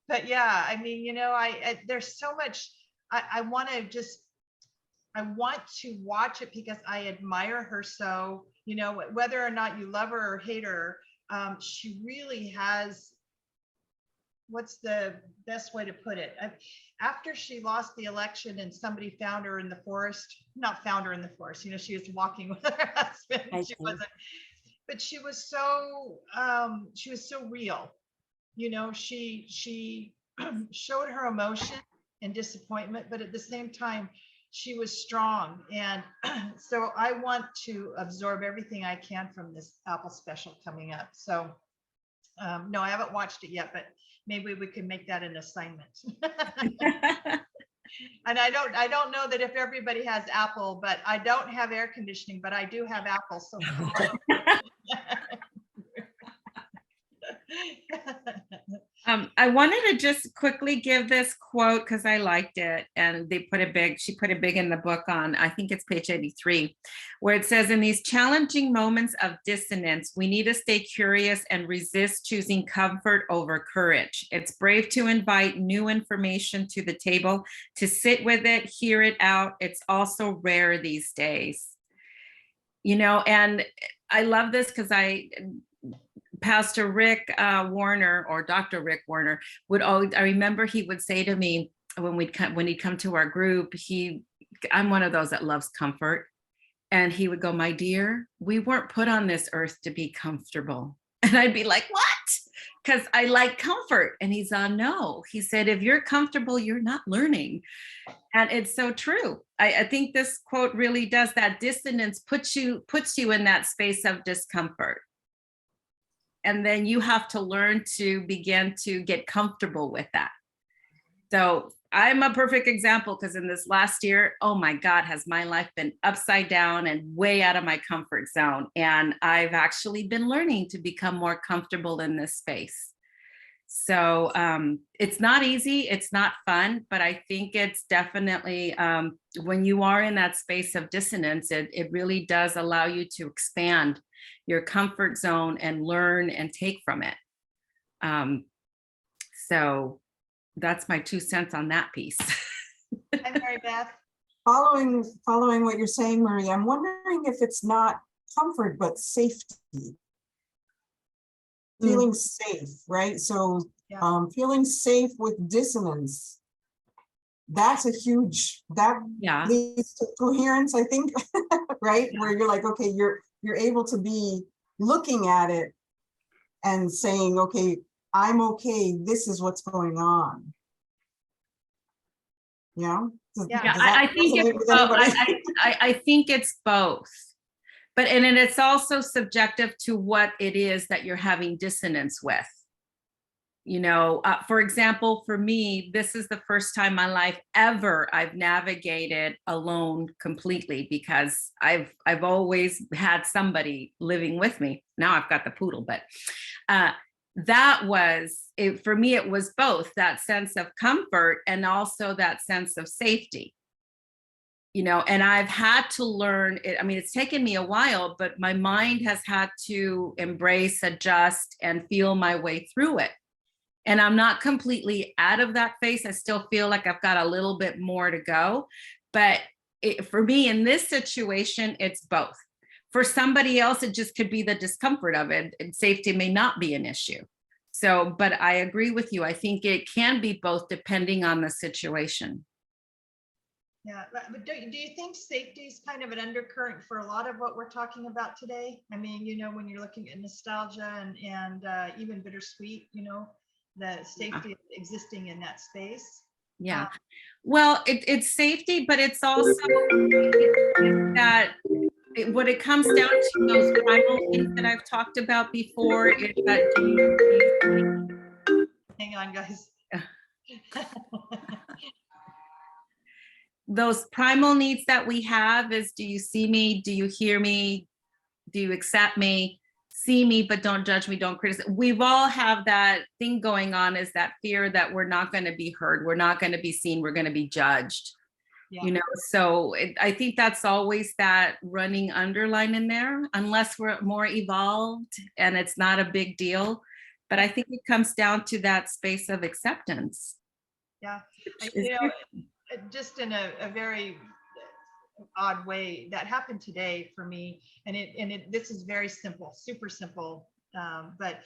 But yeah, I mean, you know, there's so much, I want to just, I want to watch it because I admire her. So, you know, whether or not you love her or hate her, she really has, what's the best way to put it? After she lost the election and somebody found her in the forest, not found her in the forest, you know, she was walking with her husband. I She see. wasn't, but she was so real. You know, she showed her emotion and disappointment, but at the same time, she was strong. And so I want to absorb everything I can from this Apple special coming up. So no, I haven't watched it yet, but maybe we can make that an assignment. And I don't know that if everybody has Apple, but I don't have air conditioning, but I do have Apple. So I wanted to just quickly give this quote because I liked it, and she put it big in the book on, I think it's page 83, where it says, in these challenging moments of dissonance, we need to stay curious and resist choosing comfort over courage. It's brave to invite new information to the table, to sit with it, hear it out. It's also rare these days. You know, and I love this because Pastor Rick Warner, or Dr. Rick Warner, would always, I remember he would say to me when he'd come to our group, I'm one of those that loves comfort. And he would go, my dear, we weren't put on this earth to be comfortable. And I'd be like, what? Because I like comfort. And he's no, he said, if you're comfortable, you're not learning. And it's so true. I think this quote really does that. Dissonance puts you in that space of discomfort. And then you have to learn to begin to get comfortable with that. So I'm a perfect example, because in this last year, oh my God, has my life been upside down and way out of my comfort zone. And I've actually been learning to become more comfortable in this space. So it's not easy, it's not fun, but I think it's definitely, when you are in that space of dissonance, it really does allow you to expand your comfort zone and learn and take from it. So that's my 2 cents on that piece. Hi, Mary Beth. Following what you're saying, Marie, I'm wondering if it's not comfort, but safety. Feeling safe, right? So Yeah. feeling safe with dissonance, that's a huge, that Yeah. leads to coherence, I think, right? Where you're like, okay, you're able to be looking at it and saying, okay, I'm okay, this is what's going on. Yeah. Yeah, I think it's I think it's both. But and it's also subjective to what it is that you're having dissonance with. You know, for example, for me, this is the first time in my life ever I've navigated alone completely, because I've always had somebody living with me. Now I've got the poodle, but that was it for me. It was both that sense of comfort and also that sense of safety. You know, and I've had to learn it. I mean, it's taken me a while, but my mind has had to embrace, adjust, and feel my way through it. And I'm not completely out of that phase. I still feel like I've got a little bit more to go. But for me, in this situation, it's both. For somebody else, it just could be the discomfort of it, and safety may not be an issue. So, but I agree with you. I think it can be both depending on the situation. Yeah, but do you think safety is kind of an undercurrent for a lot of what we're talking about today? I mean, you know, when you're looking at nostalgia and even bittersweet, you know, the safety of existing in that space. Yeah. Well, it's safety, but it's also that what it comes down to, those primal things that I've talked about before, is that Hang on, guys. those primal needs that we have is, do you see me? Do you hear me? Do you accept me? See me, but don't judge me, don't criticize. We've all have that thing going on, is that fear that we're not going to be heard, we're not going to be seen, we're going to be judged. Yeah. You know, so I think that's always that running underline in there, unless we're more evolved and it's not a big deal. But I think it comes down to that space of acceptance. Yeah. which is Just in a very odd way that happened today for me, and this is very simple, super simple. But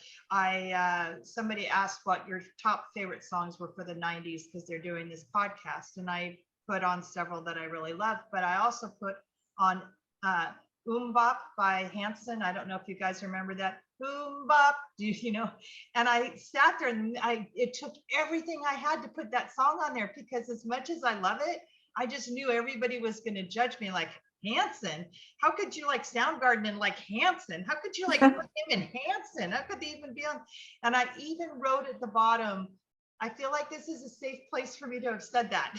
somebody asked what your top favorite songs were for the 90s because they're doing this podcast, and I put on several that I really love, but I also put on Bop by Hanson. I don't know if you guys remember that. Bop, and I sat there and it took everything I had to put that song on there, because as much as I love it, I just knew everybody was going to judge me like, Hanson, how could you like Soundgarden and like Hanson? How could you like put him in Hanson? How could they even be on? And I even wrote at the bottom, I feel like this is a safe place for me to have said that,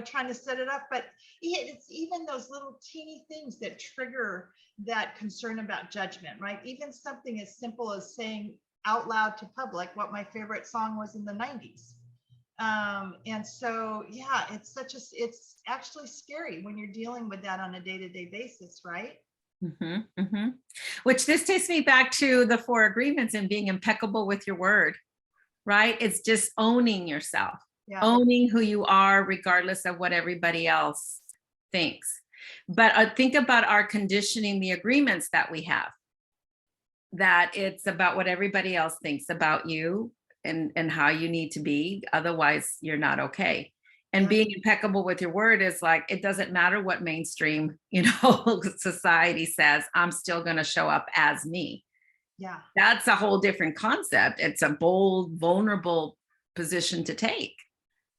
trying to set it up. But it's even those little teeny things that trigger that concern about judgment, right? Even something as simple as saying out loud to public what my favorite song was in the 90s. And so, yeah, it's actually scary when you're dealing with that on a day-to-day basis, right? Mm-hmm, mm-hmm. Which this takes me back to the 4 agreements and being impeccable with your word, right? It's just owning yourself, owning who you are, regardless of what everybody else thinks. But think about our conditioning, the agreements that we have, that it's about what everybody else thinks about you and how you need to be. Otherwise, you're not okay. And being impeccable with your word is like, it doesn't matter what mainstream, society says, I'm still going to show up as me. Yeah. That's a whole different concept. It's a bold, vulnerable position to take.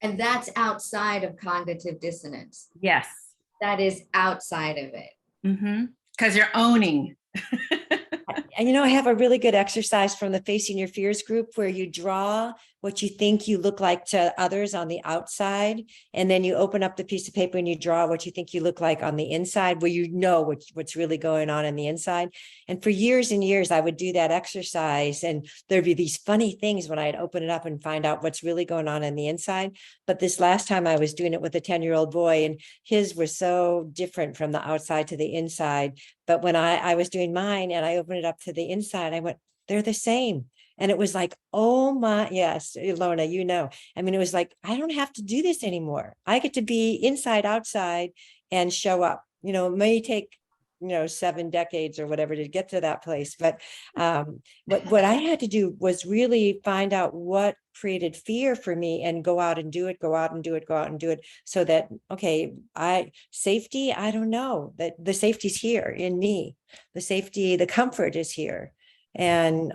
And that's outside of cognitive dissonance. Yes. That is outside of it. Mm-hmm. Because you're owning. And I have a really good exercise from the Facing Your Fears group where you draw what you think you look like to others on the outside. And then you open up the piece of paper and you draw what you think you look like on the inside, where what's really going on the inside. And for years and years, I would do that exercise, and there'd be these funny things when I'd open it up and find out what's really going on the inside. But this last time I was doing it with a 10-year-old boy, and his were so different from the outside to the inside. But when I was doing mine and I opened it up to the inside, I went, they're the same. And it was like, oh my, yes, Ilona, it was like, I don't have to do this anymore. I get to be inside, outside, and show up. It may take, 7 decades or whatever to get to that place. But what I had to do was really find out what created fear for me and go out and do it, so that, okay, safety, I don't know, that the safety's here in me. The comfort is here. And,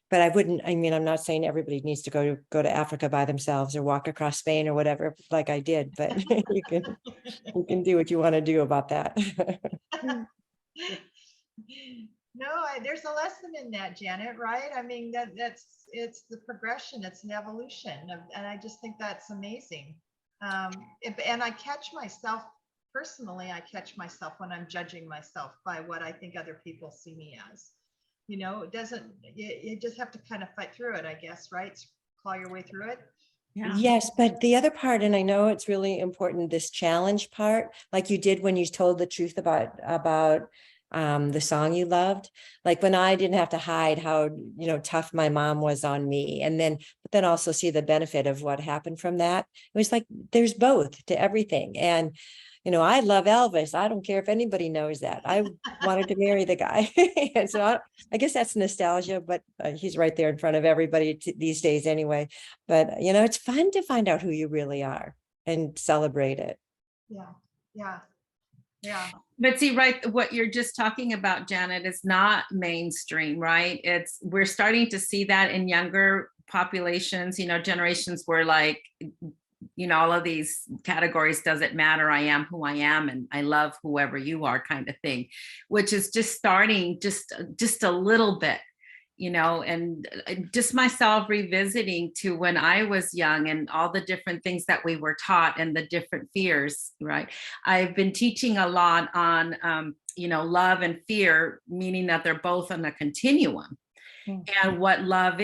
but I'm not saying everybody needs to go to Africa by themselves or walk across Spain or whatever, like I did, but you can do what you want to do about that. No, there's a lesson in that, Janet, right? I mean, it's the progression, it's an evolution, and I just think that's amazing. And I catch myself personally, when I'm judging myself by what I think other people see me as. You just have to kind of fight through it, I guess, right? Claw your way through it. Yeah. Yes, but the other part, and I know it's really important, this challenge part, like you did when you told the truth about the song you loved, like when I didn't have to hide how, tough my mom was on me. But then also see the benefit of what happened from that. It was like, there's both to everything. And, I love Elvis. I don't care if anybody knows that. I wanted to marry the guy. And so I guess that's nostalgia, but he's right there in front of everybody these days anyway. But, it's fun to find out who you really are and celebrate it. Yeah. But see, right, what you're just talking about, Janet, is not mainstream, right? We're starting to see that in younger populations, generations where like, all of these categories, doesn't matter, I am who I am and I love whoever you are kind of thing, which is just starting just a little bit, and just myself revisiting to when I was young and all the different things that we were taught and the different fears, right? I've been teaching a lot on, love and fear, meaning that they're both on a continuum. And what love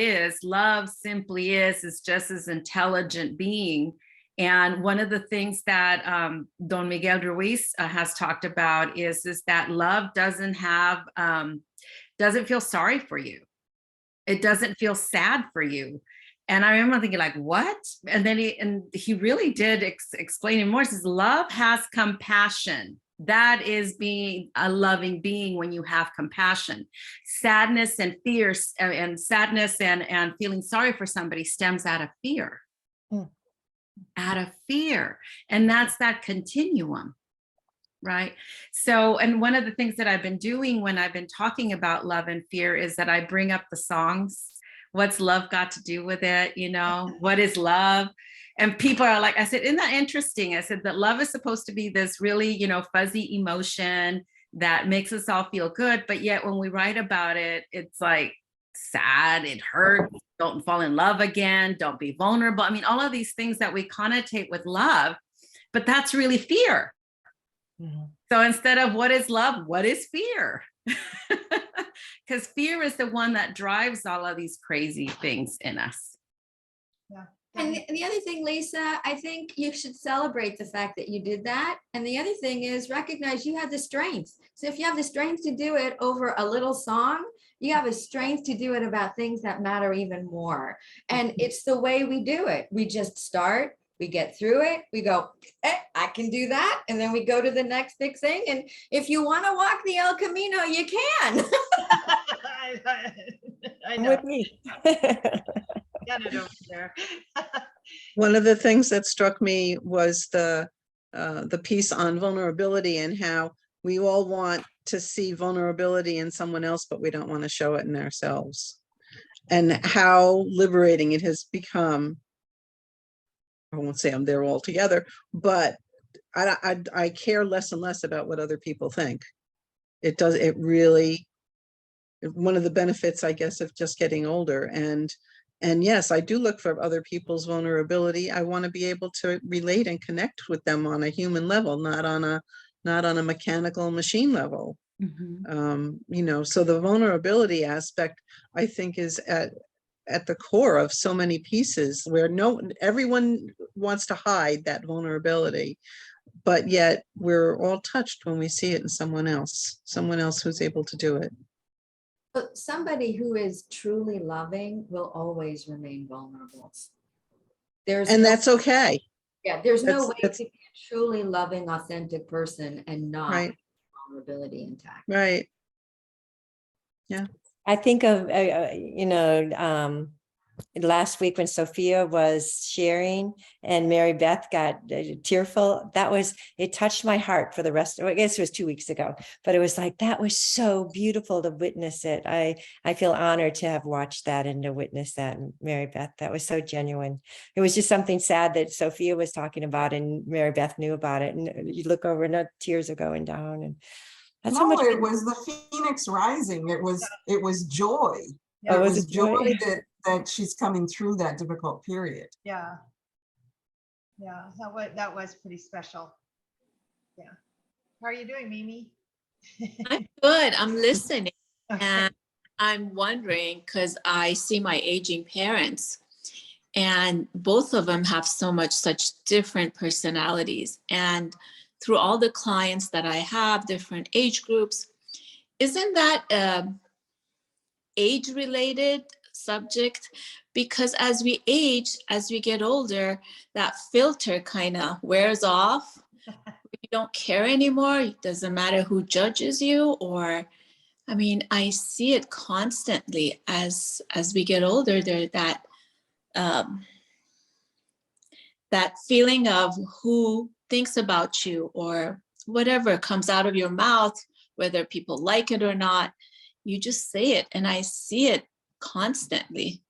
simply is just as intelligent being. And one of the things that Don Miguel Ruiz has talked about is that love doesn't feel sorry for you. It doesn't feel sad for you. And I remember thinking like, what? And then he really did explain it more. He says, love has compassion. That is being a loving being when you have compassion. Sadness and fear and sadness and feeling sorry for somebody stems out of fear. Out of fear. And that's that continuum. Right. So, and one of the things that I've been doing when I've been talking about love and fear is that I bring up the songs. What's love got to do with it? You know, what is love? And people are like, I said, isn't that interesting? I said that love is supposed to be this really, you know, fuzzy emotion that makes us all feel good. But yet when we write about it, it's like sad, it hurts, don't fall in love again, don't be vulnerable. I mean, all of these things that we connotate with love, but that's really fear. So instead of what is love, what is fear? Because fear is the one that drives all of these crazy things in us. Yeah. And the other thing, Lisa, I think you should celebrate the fact that you did that. And the other thing is recognize you have the strength. So if you have the strength to do it over a little song, you have a strength to do it about things that matter even more. And it's the way we do it. We just start. We get through it. We go, I can do that. And then we go to the next big thing. And if you want to walk the El Camino, you can. I Come know. with me. Got it over there. One of the things that struck me was the piece on vulnerability and how we all want to see vulnerability in someone else, but we don't want to show it in ourselves. And how liberating it has become. I won't say I'm there altogether, but I care less and less about what other people think. It really, one of the benefits, I guess, of just getting older. And yes, I do look for other people's vulnerability. I want to be able to relate and connect with them on a human level, not on a mechanical machine level. You know, so the vulnerability aspect, I think, is at the core of so many pieces where everyone wants to hide that vulnerability, but yet we're all touched when we see it in someone else who's able to do it. But somebody who is truly loving will always remain vulnerable. That's okay. Yeah, there's no way That's to be a truly loving, authentic person and not right. have vulnerability intact. Right. Yeah. I think of, last week when Sophia was sharing and Mary Beth got tearful, it touched my heart for the rest of, I guess it was 2 weeks ago, but it was like, that was so beautiful to witness it. I feel honored to have watched that and to witness that. And Mary Beth, that was so genuine. It was just something sad that Sophia was talking about and Mary Beth knew about it. And you look over and the tears are going down. And that's how No, much it was the Phoenix Rising. It was joy. Yeah. It was was a joy. joy that she's coming through that difficult period. Yeah. Yeah, that was pretty special. Yeah. How are you doing, Mimi? I'm good. I'm listening. Okay. And I'm wondering, because I see my aging parents, and both of them have such different personalities. And through all the clients that I have, different age groups, isn't that age-related subject? Because as we age, as we get older, that filter kind of wears off. You don't care anymore. It doesn't matter who judges you, or, I mean, I see it constantly as we get older. There that feeling of who thinks about you, or whatever comes out of your mouth, whether people like it or not, you just say it. And I see it constantly.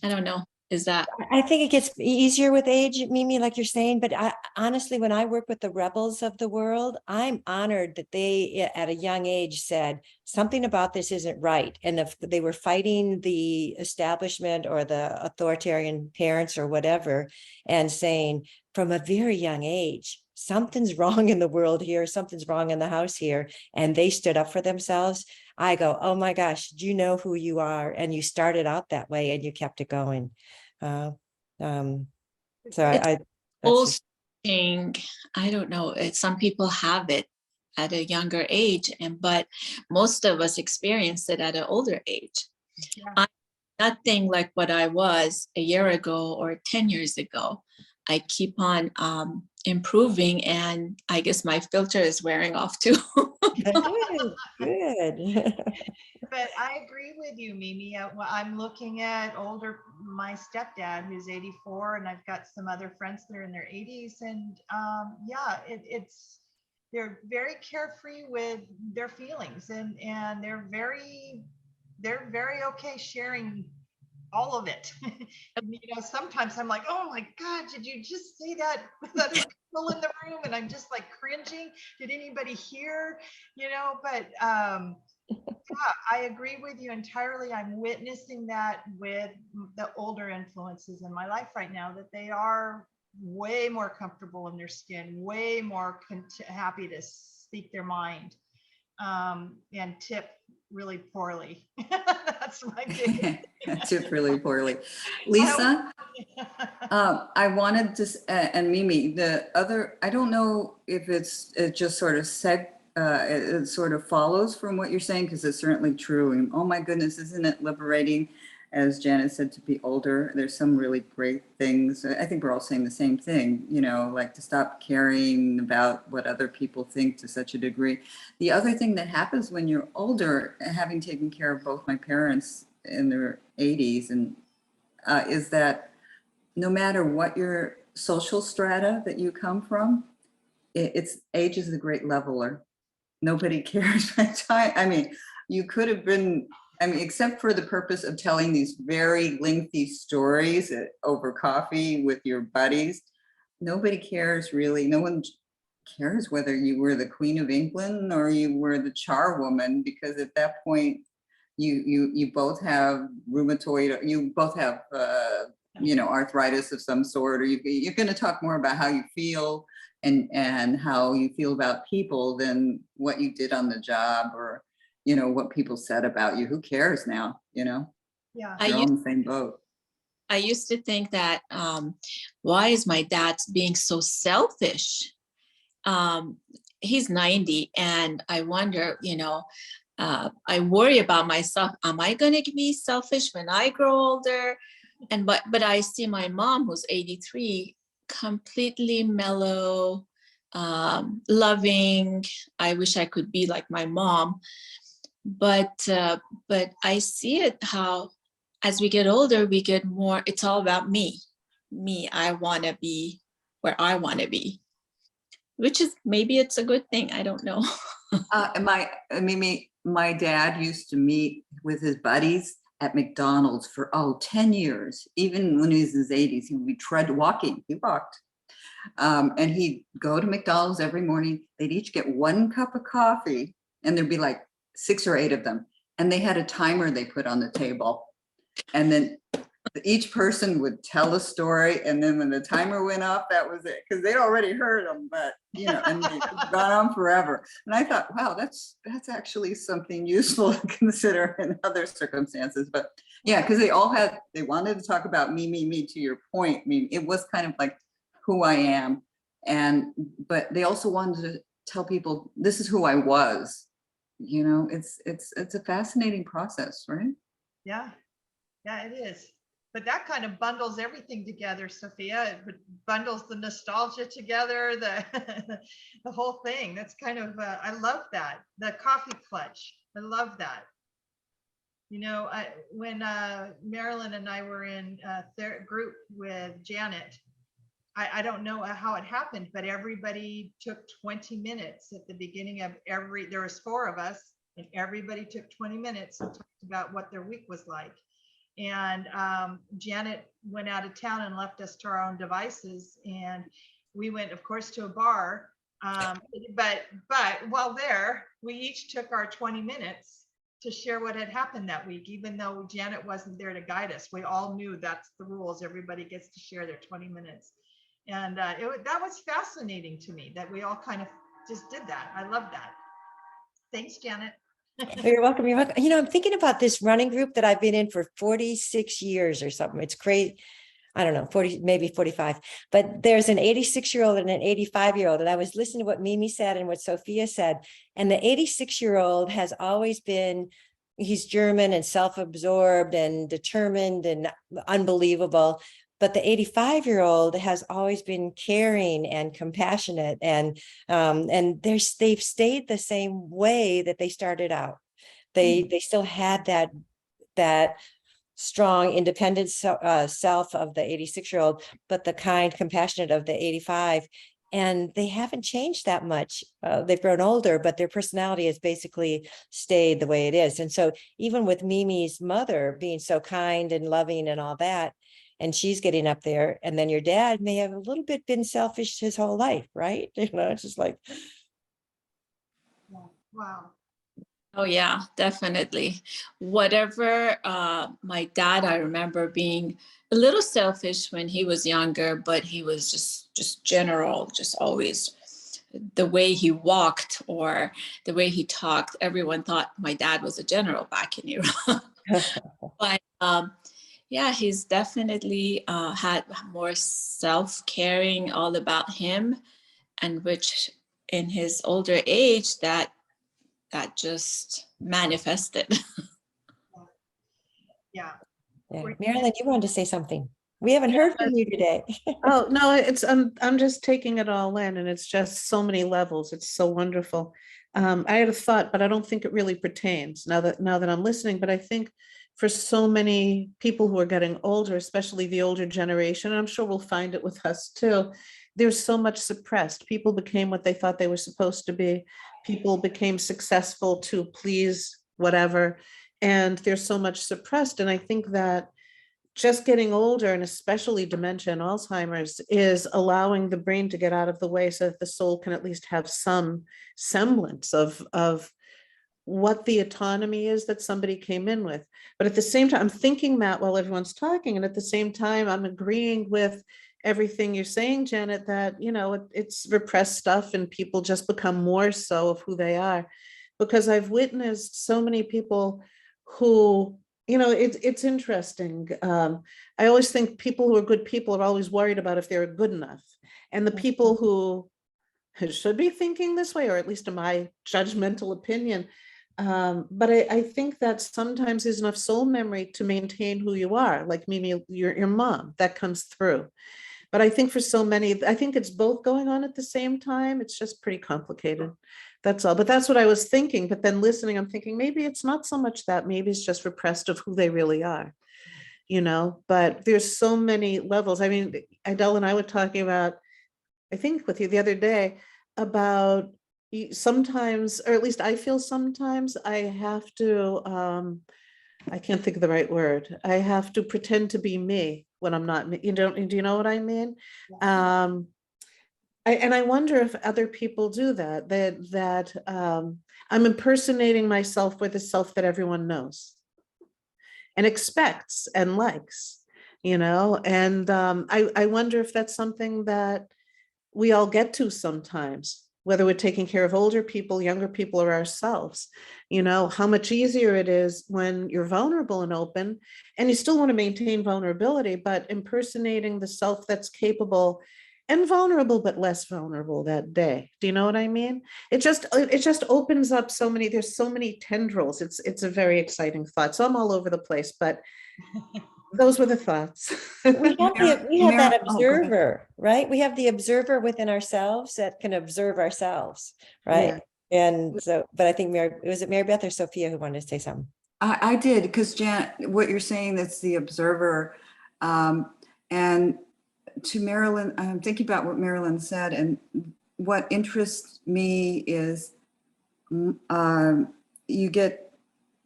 I don't know. Is that? I think it gets easier with age, Mimi, like you're saying, but honestly, when I work with the rebels of the world, I'm honored that they, at a young age, said something about this isn't right. And if they were fighting the establishment or the authoritarian parents or whatever, and saying from a very young age, something's wrong in the world here, something's wrong in the house here, and they stood up for themselves, I go, oh my gosh, do you know who you are? And you started out that way and you kept it going. So that's Also, I don't know. Some people have it at a younger age, but most of us experience it at an older age. Yeah. I'm nothing like what I was a year ago or 10 years ago. I keep on improving, and I guess my filter is wearing off too. Good, good. But I agree with you, Mimi. Well, I'm looking at my stepdad who's 84, and I've got some other friends that are in their 80s. And yeah, they're very carefree with their feelings, and they're very okay sharing all of it. Sometimes I'm like, oh my God, did you just say that with other people in the room? And I'm just like cringing. Did anybody hear? But yeah, I agree with you entirely. I'm witnessing that with the older influences in my life right now, that they are way more comfortable in their skin, way more happy to speak their mind, and tip really poorly. That's my big. Tip really poorly. Lisa, I wanted to, and Mimi, I don't know if it just sort of it sort of follows from what you're saying, because it's certainly true. And oh my goodness, isn't it liberating, as Janet said, to be older? There's some really great things. I think we're all saying the same thing, like to stop caring about what other people think to such a degree. The other thing that happens when you're older, having taken care of both my parents in their 80s, and is that no matter what your social strata that you come from, it's age is the great leveler. Nobody cares. I mean, you could have been, except for the purpose of telling these very lengthy stories over coffee with your buddies, nobody cares really. No one cares whether you were the Queen of England or you were the charwoman, because at that point, you both have rheumatoid, you both have arthritis of some sort, or you're going to talk more about how you feel and how you feel about people than what you did on the job, or what people said about you. Who cares now? Yeah, you're all in the same boat. I used to think that why is my dad being so selfish? He's 90, and I wonder, I worry about myself. Am I going to be selfish when I grow older? But I see my mom, who's 83, completely mellow, loving. I wish I could be like my mom. But I see it how as we get older, we get more, it's all about me. I want to be where I want to be, which is, maybe it's a good thing. I don't know. My dad used to meet with his buddies at McDonald's for 10 years. Even when he was in his 80s, he walked. And he'd go to McDonald's every morning. They'd each get one cup of coffee, and there'd be like 6 or 8 of them. And they had a timer they put on the table. And then each person would tell a story. And then when the timer went off, that was it. Because they'd already heard them, but and they'd gone on forever. And I thought, wow, that's actually something useful to consider in other circumstances. But yeah, because they wanted to talk about me, to your point. It was kind of like who I am. But they also wanted to tell people, this is who I was. It's a fascinating process, right? Yeah, it is. But that kind of bundles everything together, Sophia. It bundles the nostalgia together, the whole thing. That's kind of, I love that. The coffee clutch. I love that. When Marilyn and I were in their group with Janet, I don't know how it happened, but everybody took 20 minutes at the beginning of there was 4 of us, and everybody took 20 minutes and talked about what their week was like. And Janet went out of town and left us to our own devices. And we went, of course, to a bar. But while there, we each took our 20 minutes to share what had happened that week, even though Janet wasn't there to guide us. We all knew that's the rules. Everybody gets to share their 20 minutes. And that was fascinating to me that we all kind of just did that. I love that. Thanks, Janet. You're welcome. You're welcome. I'm thinking about this running group that I've been in for 46 years or something. It's crazy. I don't know, 40, maybe 45, but there's an 86-year-old and an 85-year-old. And I was listening to what Mimi said and what Sophia said. And the 86-year-old has always been he's German and self-absorbed and determined and unbelievable. But the 85-year-old has always been caring and compassionate, and they've stayed the same way that they started out. They still had that strong, independent self of the 86-year-old, but the kind, compassionate of the 85. And they haven't changed that much. They've grown older, but their personality has basically stayed the way it is. And so even with Mimi's mother being so kind and loving and all that, and she's getting up there, and then your dad may have a little bit been selfish his whole life, right? You know, it's just like, Wow. Oh yeah, definitely. Whatever, my dad, I remember being a little selfish when he was younger, but he was just general, just always the way he walked or the way he talked. Everyone thought my dad was a general back in Iran. But yeah, he's definitely had more self-caring all about him, and which in his older age that just manifested. Yeah. yeah. Marilyn, you wanted to say something. We haven't heard from you today. Oh, no, it's, I'm just taking it all in, and it's just so many levels. It's so wonderful. I had a thought, but I don't think it really pertains now that I'm listening, but I think for so many people who are getting older, especially the older generation, and I'm sure we'll find it with us too, there's so much suppressed. People became what they thought they were supposed to be. People became successful to please whatever, and there's so much suppressed. And I think that just getting older, and especially dementia and Alzheimer's, is allowing the brain to get out of the way so that the soul can at least have some semblance of what the autonomy is that somebody came in with. But at the same time, I'm thinking, Matt, while everyone's talking, and at the same time, I'm agreeing with everything you're saying, Janet, that, you know, it's repressed stuff and people just become more so of who they are. Because I've witnessed so many people who, you know, it's interesting. I always think people who are good people are always worried about if they're good enough. And the people who should be thinking this way, or at least in my judgmental opinion, but I think that sometimes there's enough soul memory to maintain who you are, like Mimi, your mom, that comes through. But I think for so many, I think it's both going on at the same time. It's just pretty complicated. That's all. But that's what I was thinking. But then listening, I'm thinking maybe it's not so much that, maybe it's just repressed of who they really are, you know, but there's so many levels. I mean, Adele and I were talking about, I think with you the other day, about sometimes, or at least I feel sometimes I have to, I can't think of the right word. I have to pretend to be me when I'm not me. Do you know what I mean? And I wonder if other people do that, I'm impersonating myself with the self that everyone knows and expects and likes, you know? And I wonder if that's something that we all get to sometimes, whether we're taking care of older people, younger people, or ourselves. You know, how much easier it is when you're vulnerable and open, and you still want to maintain vulnerability, but impersonating the self that's capable and vulnerable, but less vulnerable that day. Do you know what I mean? It just opens up so many, there's so many tendrils. It's a very exciting thought. So I'm all over the place, but those were the thoughts. We have that Oh, go ahead. observer, right? We have the observer within ourselves that can observe ourselves, right? Yeah. And so, but I think was it Mary Beth or Sophia who wanted to say something? I did, because Jan, what you're saying, that's the observer. And to Marilyn, I'm thinking about what Marilyn said, and what interests me is you get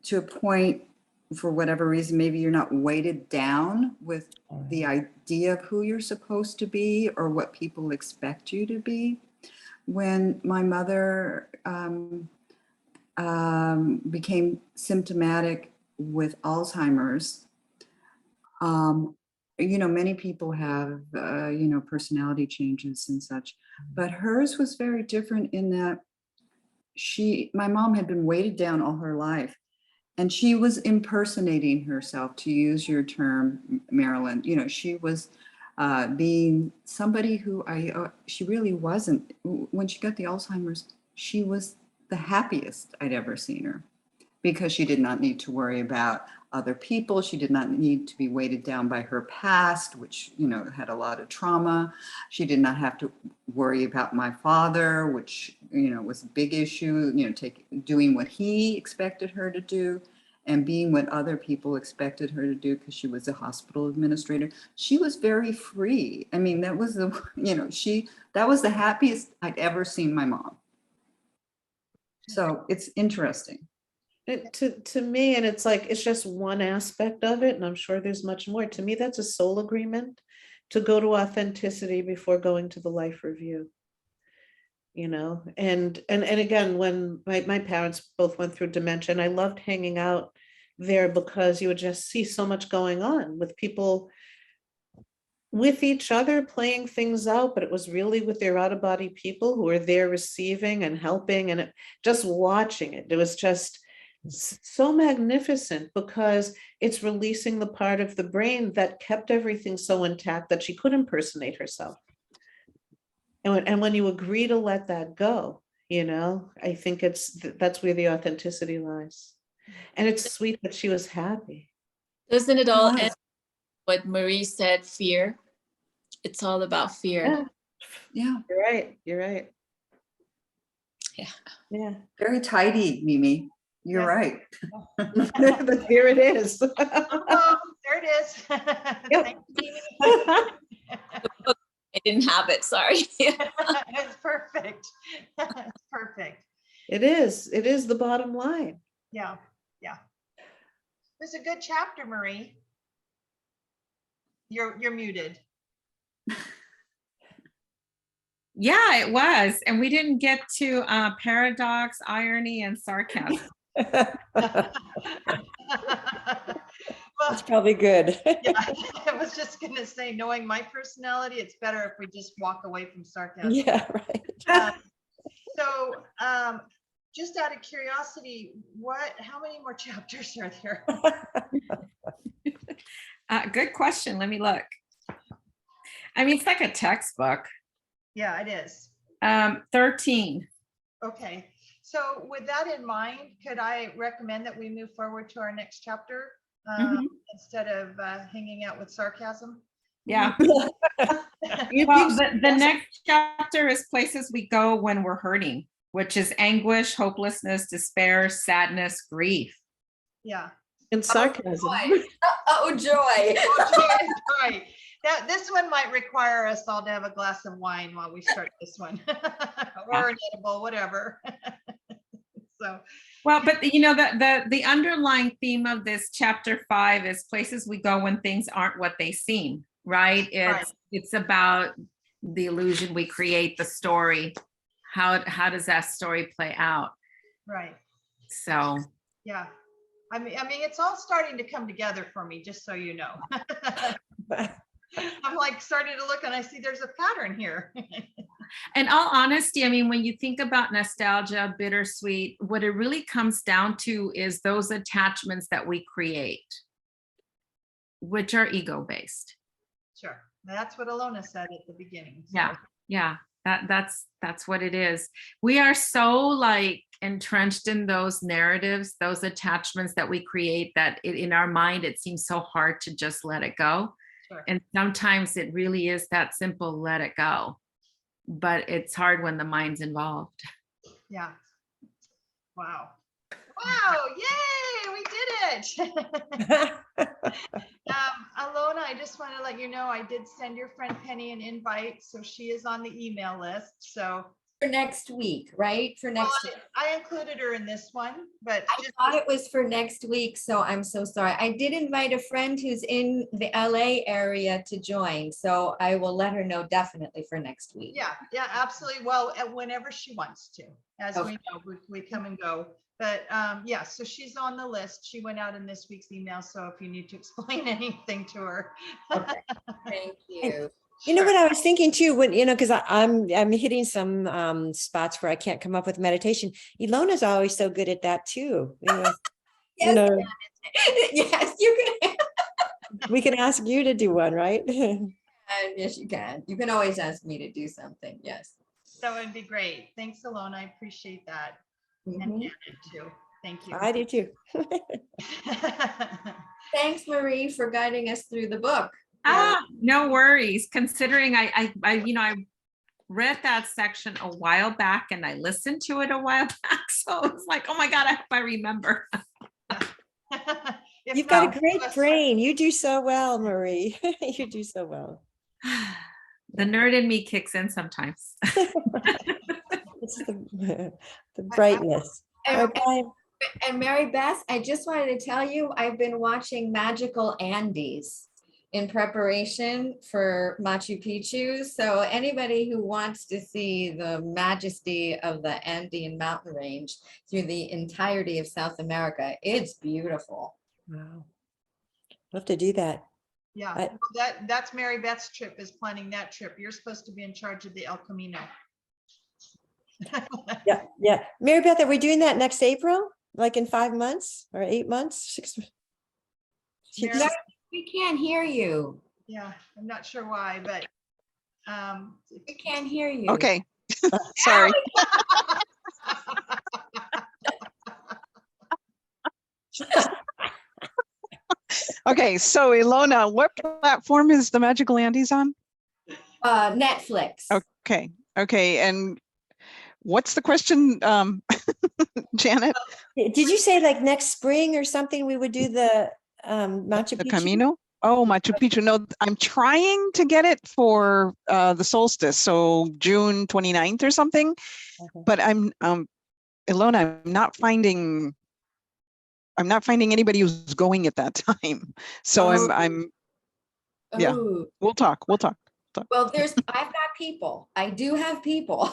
to a point, for whatever reason, maybe you're not weighted down with the idea of who you're supposed to be or what people expect you to be. When my mother became symptomatic with Alzheimer's, you know, many people have, you know, personality changes and such, but hers was very different in that my mom had been weighted down all her life, and she was impersonating herself, to use your term, Marilyn. You know, she was being somebody who she really wasn't. When she got the Alzheimer's, she was the happiest I'd ever seen her. because she did not need to worry about other people. She did not need to be weighted down by her past, which, you know, had a lot of trauma. She did not have to worry about my father, which, you know, was a big issue, you know, doing what he expected her to do and being what other people expected her to do because she was a hospital administrator. She was very free. I mean, that was the, you know, that was the happiest I'd ever seen my mom. So it's interesting. To me, and it's like, it's just one aspect of it, and I'm sure there's much more. To me, that's a soul agreement to go to authenticity before going to the life review. You know, and again, when my parents both went through dementia, and I loved hanging out there because you would just see so much going on with people, with each other, playing things out, but it was really with their out-of-body people who were there receiving and helping, and just watching it. It was just so magnificent because it's releasing the part of the brain that kept everything so intact that she could impersonate herself. And when you agree to let that go, you know, I think that's where the authenticity lies. And it's sweet that she was happy. Doesn't it all end what Marie said, fear? It's all about fear. Yeah. You're right. You're right. Yeah. Yeah. Very tidy, Mimi. You're right. But here it is. Oh, there it is. Thank you, Mimi. I didn't have it, sorry. It's perfect. It's perfect. It is. It is the bottom line. Yeah, yeah. It was a good chapter, Marie. You're muted. Yeah, it was. And we didn't get to paradox, irony, and sarcasm. That's probably good. Yeah, I was just gonna say, knowing my personality, it's better if we just walk away from sarcasm. Yeah, right. So, just out of curiosity, how many more chapters are there? Good question. Let me look. I mean, it's like a textbook. Yeah, it is. 13. Okay, so with that in mind, could I recommend that we move forward to our next chapter instead of hanging out with sarcasm? Yeah. You- Well, the next chapter is places we go when we're hurting, which is anguish, hopelessness, despair, sadness, grief. Yeah. And sarcasm. Oh, joy. Oh, joy. This one might require us all to have a glass of wine while we start this one, or an edible, whatever. So. Well, but you know, the underlying theme of this chapter 5 is places we go when things aren't what they seem, right? It's about the illusion we create, the story. How does that story play out? Right. So. Yeah. I mean, it's all starting to come together for me, just so you know. I'm like starting to look and I see there's a pattern here. In all honesty, I mean, when you think about nostalgia, bittersweet, what it really comes down to is those attachments that we create, which are ego-based. Sure. That's what Alona said at the beginning. So. Yeah. That's what it is. We are so like entrenched in those narratives, those attachments that we create, that in our mind, it seems so hard to just let it go. Sure. And sometimes it really is that simple, let it go. But it's hard when the mind's involved. Yeah. Wow. Wow. Yay. We did it. Alona, I just want to let you know, I did send your friend Penny an invite. So she is on the email list. So For next week, right? For next week. I included her in this one, but I thought it was for next week, so I'm so sorry. I did invite a friend who's in the LA area to join, so I will let her know definitely for next week. yeah, absolutely. Well, whenever she wants to, as we know, we come and go. But yeah, so she's on the list. She went out in this week's email. So if you need to explain anything to her. Okay. Thank you. You know what I was thinking too, when, you know, because I'm hitting some spots where I can't come up with meditation. Ilona's always so good at that too. Yes, You know, yes, you can. we can ask you to do one, right? Yes, you can. You can always ask me to do something. Yes. That would be great. Thanks, Alona. I appreciate that. And Mhm. Janet too. Thank you. I do too. Thanks, Marie, for guiding us through the book. No worries. Considering I read that section a while back and I listened to it a while back. So it's like, oh my God, I hope I remember. If You've got not, a great give us- brain. You do so well, Marie. You do so well. The nerd in me kicks in sometimes. It's the brightness. And, Okay. and Mary Beth, I just wanted to tell you, I've been watching Magical Andes in preparation for Machu Picchu. So anybody who wants to see the majesty of the Andean mountain range through the entirety of South America, it's beautiful. Wow. We'll have to do that. Yeah, I- that's Mary Beth's trip, is planning that trip. You're supposed to be in charge of the El Camino. Yeah, yeah. Mary Beth, are we doing that next April? Like in 5 months or 8 months? 6 Mary- No, we can't hear you. Yeah, I'm not sure why, but We can't hear you. Okay, sorry. Okay, so Ilona, what platform is the Magical Andes on? Netflix. Okay, okay, and what's the question, Janet? Did you say like next spring or something we would do the Machu The Picchu? Camino? Oh, Machu Picchu. No, I'm trying to get it for the solstice, so June 29th or something. Okay. But I'm Ilona, I'm not finding anybody who's going at that time. So Oh. yeah. Ooh. we'll talk. Well, I've got people. I do have people.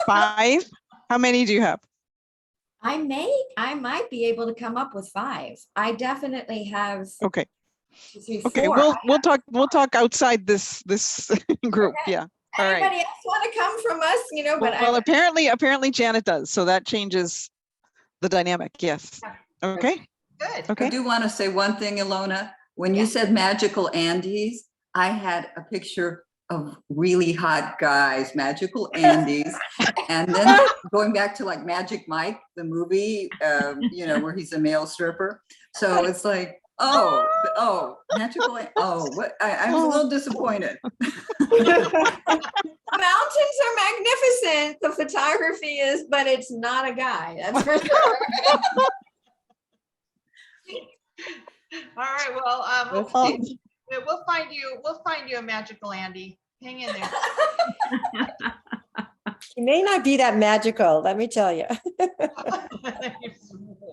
5? How many do you have? I might be able to come up with 5. I definitely have. Okay. 2, 3, Okay, 4. we'll talk outside this group. Okay. Yeah. All right. Anybody else want to come from us? You know, but Well, apparently Janet does, so that changes the dynamic. Yes. Okay. good. I Okay. do want to say one thing, Ilona. When you Yeah. said Magical Andes, I had a picture of really hot guys, Magical Andes. And then going back to like Magic Mike, the movie, where he's a male stripper. So it's like, Magical, what? I was a little disappointed. mountains are magnificent. The photography is, but it's not a guy. That's for sure. All right, well, Okay. we'll find you a Magical Andy. Hang in there. It may not be that magical, let me tell you.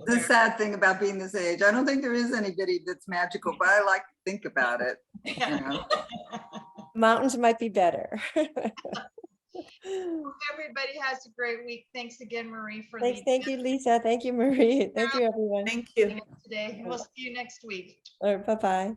The sad thing about being this age, I don't think there is anybody that's magical, but I like to think about it. You know? Mountains might be better. Everybody has a great week. Thanks again, Marie, for Thanks, leading thank you, Lisa. Thank you, Marie. Thank you, everyone. Thank you. us today. We'll see you next week. All right, bye-bye.